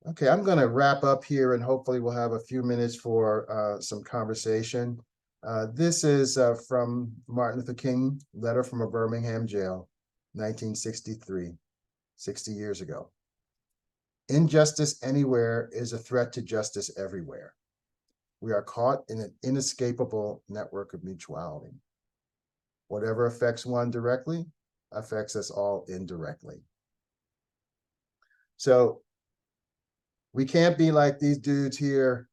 Okay, I'm going to wrap up here, and hopefully we'll have a few minutes for some conversation. This is from Martin Luther King, letter from a Birmingham jail, 1963, 60 years ago. "Injustice anywhere is a threat to justice everywhere. We are caught in an inescapable network of mutuality. Whatever affects one directly affects us all indirectly." So we can't be like these dudes here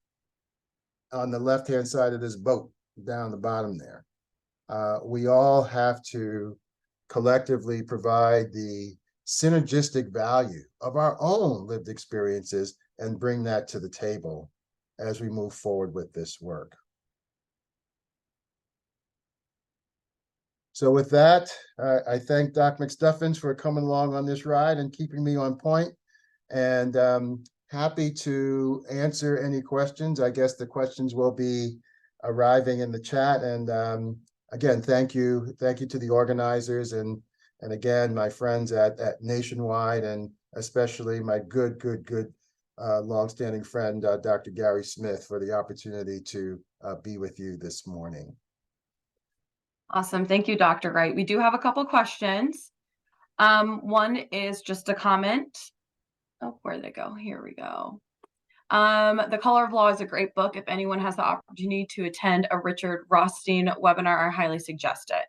on the left-hand side of this boat down the bottom there. we all have to collectively provide the synergistic value of our own lived experiences and bring that to the table as we move forward with this work. So with that, I thank Doc McStuffins for coming along on this ride and keeping me on point, and happy to answer any questions. I guess the questions will be arriving in the chat, and again, thank you to the organizers, and again, my friends at Nationwide, and especially my good longstanding friend, Dr. Gary Smith, for the opportunity to be with you this morning. Awesome. Thank you, Dr. Wright. We do have a couple questions. One is just a comment. Oh, where'd they go? Here we go. The Color of Law is a great book. If anyone has the opportunity to attend a Richard Rothstein webinar, I highly suggest it.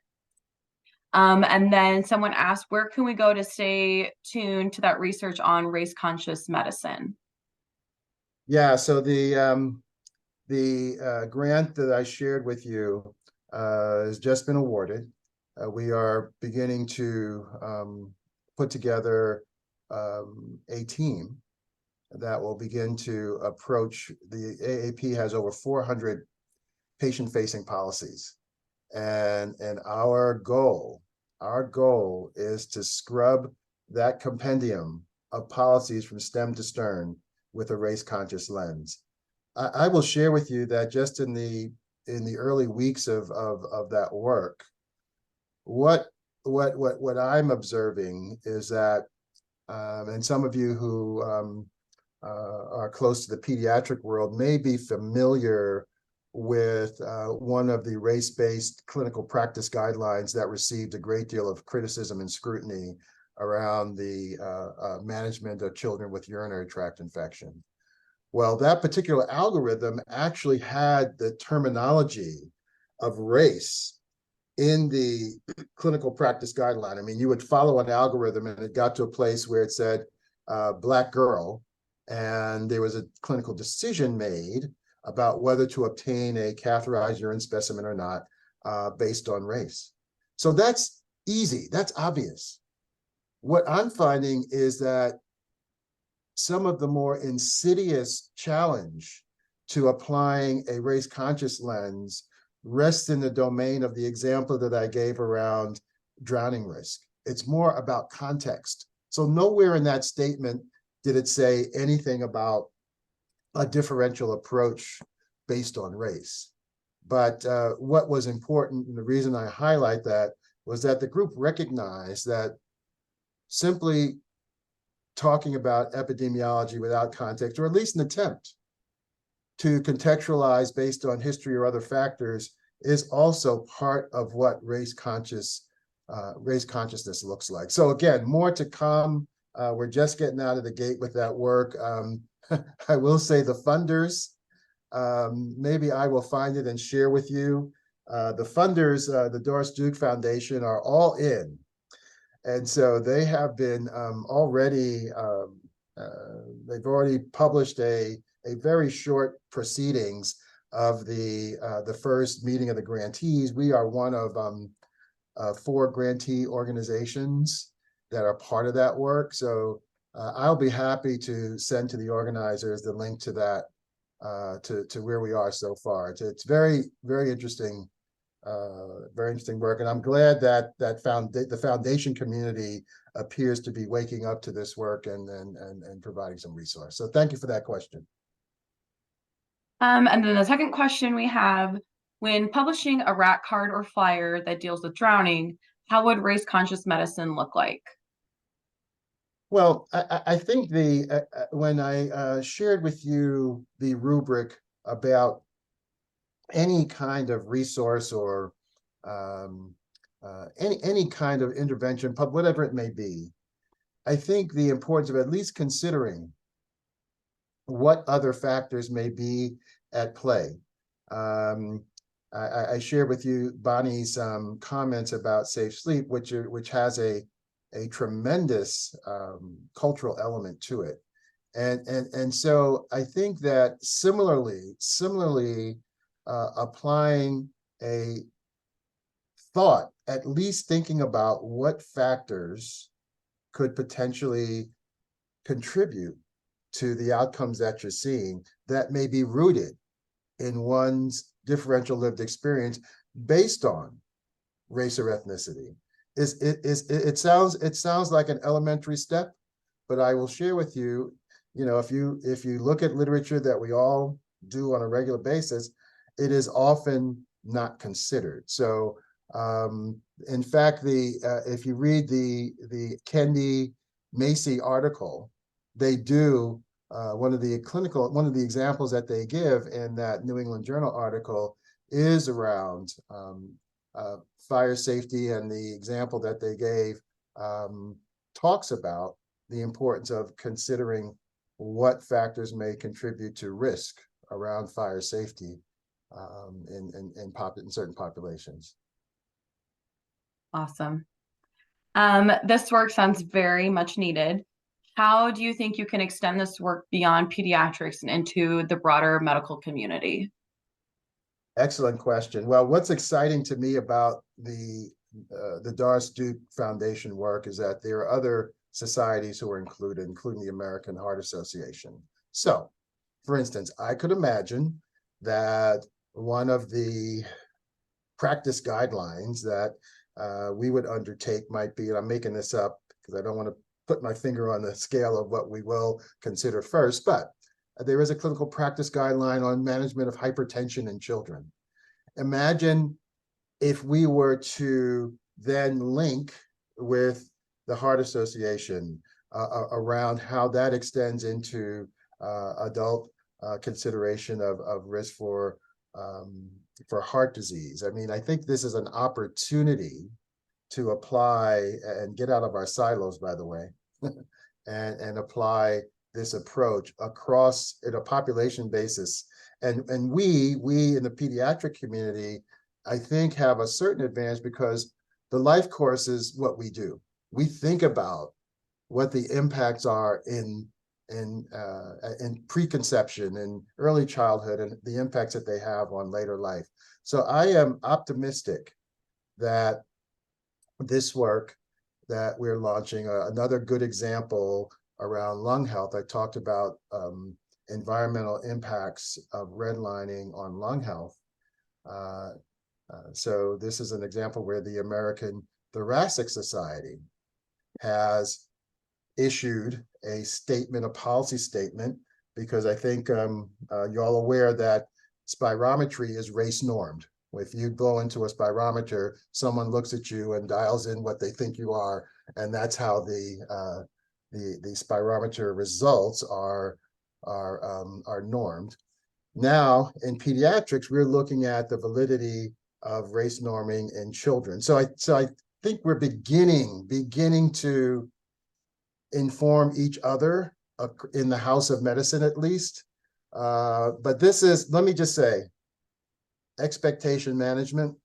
And then someone asked, where can we go to stay tuned to that research on race-conscious medicine? Yeah, so the grant that I shared with you has just been awarded. We are beginning to put together a team that will begin to approach. The AAP has over 400 patient-facing policies, and our goal is to scrub that compendium of policies from stem to stern with a race-conscious lens. I will share with you that just in the early weeks of that work, what I'm observing is that, and some of you who are close to the pediatric world may be familiar with one of the race-based clinical practice guidelines that received a great deal of criticism and scrutiny around the management of children with urinary tract infection. Well, that particular algorithm actually had the terminology of race in the clinical practice guideline. I mean, you would follow an algorithm and it got to a place where it said Black girl, and there was a clinical decision made about whether to obtain a catheterized urine specimen or not based on race. So that's easy, that's obvious. What I'm finding is that some of the more insidious challenge to applying a race-conscious lens rests in the domain of the example that I gave around drowning risk. It's more about context. So nowhere in that statement did it say anything about a differential approach based on race. But what was important, and the reason I highlight that, was that the group recognized that simply talking about epidemiology without context, or at least an attempt to contextualize based on history or other factors, is also part of what race consciousness looks like. So again, more to come. We're just getting out of the gate with that work. I will say the funders, maybe I will find it and share with you. The funders, the Doris Duke Foundation, are all in. And so they have been already, they've already published a very short proceedings of the first meeting of the grantees. We are one of 4 grantee organizations that are part of that work. So I'll be happy to send to the organizers the link to that, to where we are so far. It's very, very interesting. Very interesting work, and I'm glad that the foundation community appears to be waking up to this work and providing some resource. So thank you for that question. And then the second question we have: when publishing a RAT card or flyer that deals with drowning, how would race-conscious medicine look like? Well, I think when I shared with you the rubric about any kind of resource or any kind of intervention, whatever it may be, I think the importance of at least considering what other factors may be at play. I shared with you Bonnie's comments about safe sleep, which has a tremendous cultural element to it, and so I think that similarly. Applying a thought, at least thinking about what factors could potentially contribute to the outcomes that you're seeing that may be rooted in one's differential lived experience based on race or ethnicity. It sounds like an elementary step, but I will share with you, if you look at literature that we all do on a regular basis, it is often not considered. So in fact, if you read the Kendi Macy article, they do one of the examples that they give in that New England Journal article is around fire safety, and the example that they gave talks about the importance of considering what factors may contribute to risk around fire safety in certain populations. Awesome. This work sounds very much needed. How do you think you can extend this work beyond pediatrics and into the broader medical community? Excellent question. Well, what's exciting to me about the Doris Duke Foundation work is that there are other societies who are included, including the American Heart Association. So, for instance, I could imagine that one of the practice guidelines that we would undertake might be, and I'm making this up because I don't want to put my finger on the scale of what we will consider first, but there is a clinical practice guideline on management of hypertension in children. Imagine if we were to then link with the Heart Association around how that extends into adult consideration of risk for heart disease. I mean, I think this is an opportunity to apply and get out of our silos, by the way, and apply this approach across in a population basis. And we in the pediatric community, I think, have a certain advantage because the life course is what we do. We think about what the impacts are in preconception and early childhood and the impacts that they have on later life. So I am optimistic that this work that we're launching, another good example around lung health. I talked about environmental impacts of redlining on lung health. So this is an example where the American Thoracic Society has issued a statement, a policy statement, because I think you're all aware that spirometry is race normed. If you go into a spirometer, someone looks at you and dials in what they think you are, and that's how the spirometer results are normed. Now, in pediatrics, we're looking at the validity of race norming in children. So I think we're beginning to inform each other in the house of medicine, at least. But this is, let me just say, expectation management.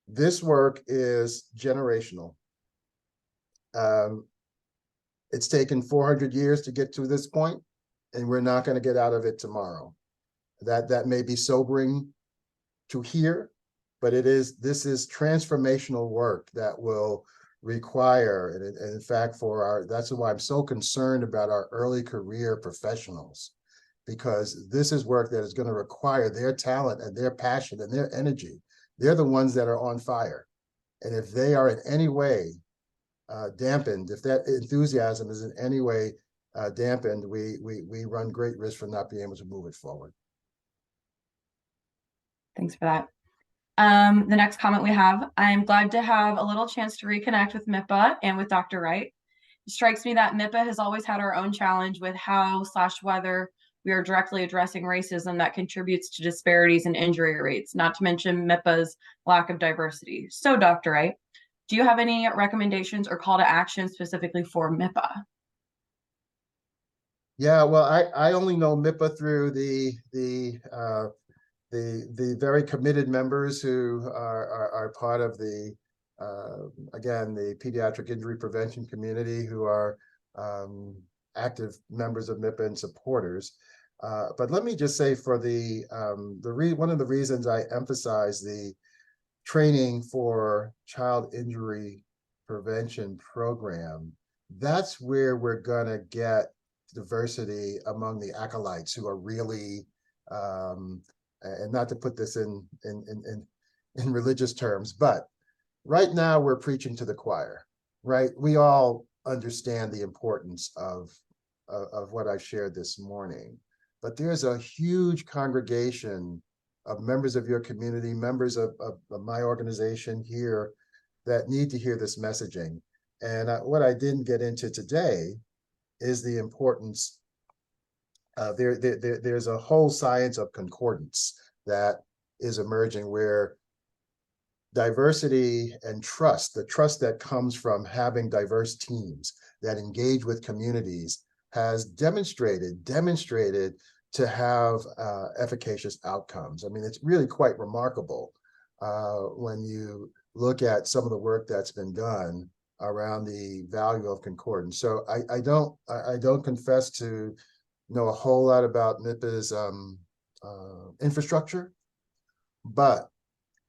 This work is generational. It's taken 400 years to get to this point, and we're not going to get out of it tomorrow. That may be sobering to hear, but this is transformational work that will require, and in fact, that's why I'm so concerned about our early career professionals, because this is work that is going to require their talent and their passion and their energy. They're the ones that are on fire. And if they are in any way dampened, if that enthusiasm is in any way dampened, we run great risk for not being able to move it forward. Thanks for that. The next comment we have, I'm glad to have a little chance to reconnect with MIPA and with Dr. Wright. It strikes me that MIPA has always had our own challenge with how/whether we are directly addressing racism that contributes to disparities in injury rates, not to mention MIPA's lack of diversity. So, Dr. Wright, do you have any recommendations or call to action specifically for MIPA? Yeah, well, I only know MIPA through the very committed members who are part of the again, the pediatric injury prevention community, who are active members of MIPA and supporters. But let me just say, for one of the reasons I emphasize the training for child injury prevention program, that's where we're gonna get diversity among the acolytes who are really, and not to put this in religious terms, but right now we're preaching to the choir, right? We all understand the importance of what I shared this morning, but there's a huge congregation of members of your community, members of my organization here that need to hear this messaging. And what I didn't get into today is the importance. There's a whole science of concordance that is emerging where diversity and trust, the trust that comes from having diverse teams that engage with communities, has demonstrated to have efficacious outcomes. I mean, it's really quite remarkable when you look at some of the work that's been done around the value of concordance. So I don't confess to know a whole lot about MIPA's infrastructure, but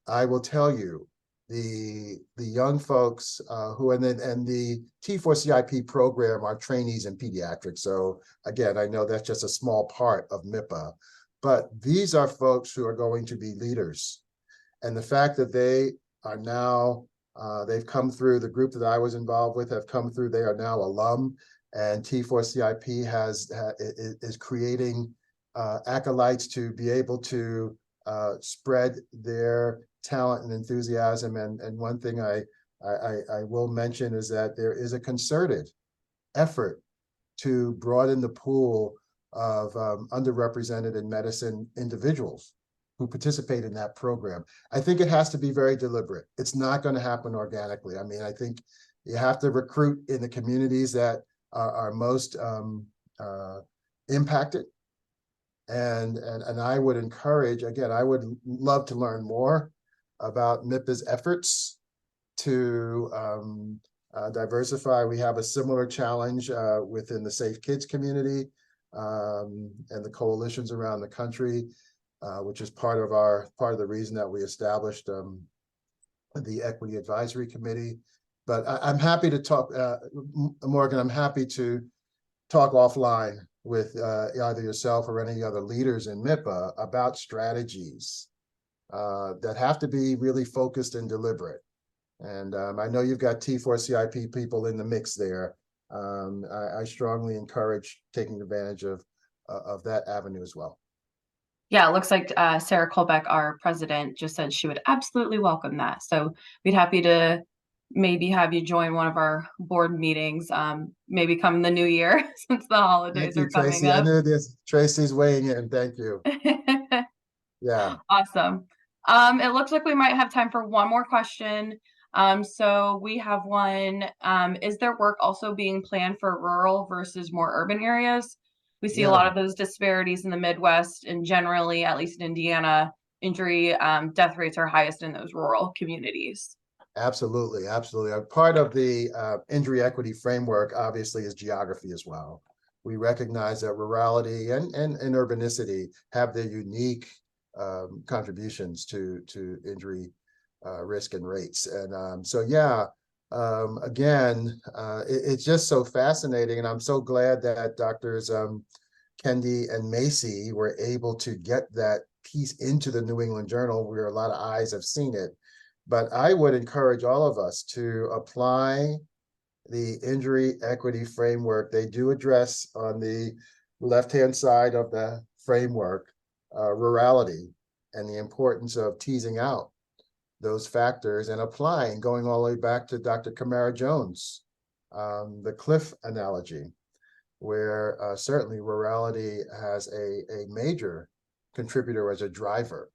I will tell you the young folks who and the T4CIP program are trainees in pediatrics. So again, I know that's just a small part of MIPA, but these are folks who are going to be leaders. And the fact that they are now, they've come through, the group that I was involved with have come through, they are now alum, and T4CIP is creating acolytes to be able to spread their talent and enthusiasm. And one thing I will mention is that there is a concerted effort to broaden the pool of underrepresented in medicine individuals who participate in that program. I think it has to be very deliberate. It's not going to happen organically. I mean, I think you have to recruit in the communities that are most impacted. And I would encourage, again, I would love to learn more about MIPA's efforts to diversify. We have a similar challenge within the Safe Kids community and the coalitions around the country, which is part of the reason that we established the Equity Advisory Committee. But I'm happy to talk, Morgan, I'm happy to talk offline with either yourself or any other leaders in MIPA about strategies that have to be really focused and deliberate. And I know you've got T4CIP people in the mix there. I strongly encourage taking advantage of that avenue as well. Yeah, it looks like Sarah Kolbeck, our president, just said she would absolutely welcome that. So we'd happy to maybe have you join one of our board meetings, maybe come in the new year since the holidays are coming Tracy. up. I knew this. Tracy's weighing in. Thank you. Yeah. Awesome. It looks like we might have time for one more question. So we have one. Is there work also being planned for rural versus more urban areas? We see a lot of those disparities in the Midwest, and generally, at least in Indiana, injury death rates are highest in those rural communities. Absolutely, absolutely. A part of the injury equity framework, obviously, is geography as well. We recognize that rurality and urbanicity have their unique contributions to injury risk and rates. And so, yeah, again, it's just so fascinating. And I'm so glad that Doctors Kendi and Macy were able to get that piece into the New England Journal, where a lot of eyes have seen it. But I would encourage all of us to apply the injury equity framework. They do address on the left-hand side of the framework rurality and the importance of teasing out those factors and applying, going all the way back to Dr. Kamara Jones, the cliff analogy, where certainly rurality has a major contributor as a driver.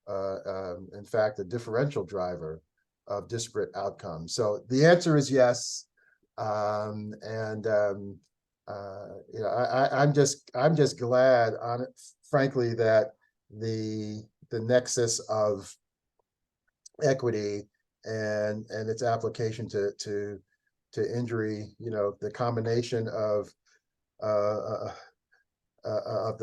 In fact, a differential driver of disparate outcomes. So the answer is yes. You know, I'm just glad on it, frankly, that the nexus of equity and its application to injury, you know, the combination of the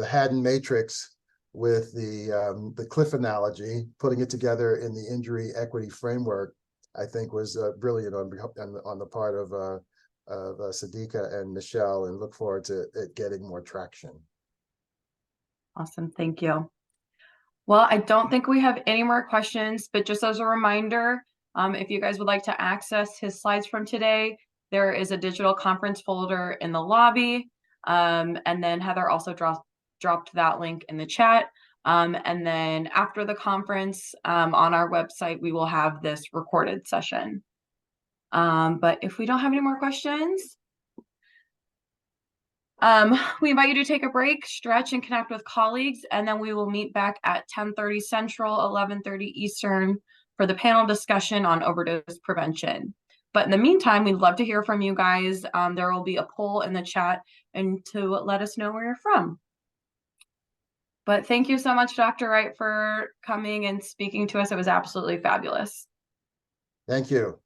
Haddon matrix with the cliff analogy, putting it together in the injury equity framework, I think was brilliant on the part of Sadiqa and Michelle, and look forward to it getting more traction. Awesome, thank you. Well, I don't think we have any more questions, but just as a reminder, if you guys would like to access his slides from today, there is a digital conference folder in the lobby. And then Heather also dropped that link in the chat. And then after the conference, on our website, we will have this recorded session. But if we don't have any more questions, we invite you to take a break, stretch, and connect with colleagues, and then we will meet back at 10:30 Central, 11:30 Eastern for the panel discussion on overdose prevention. But in the meantime, we'd love to hear from you guys. There will be a poll in the chat and to let us know where you're from. But thank you so much, Dr. Wright, for coming and speaking to us. It was absolutely fabulous. Thank you.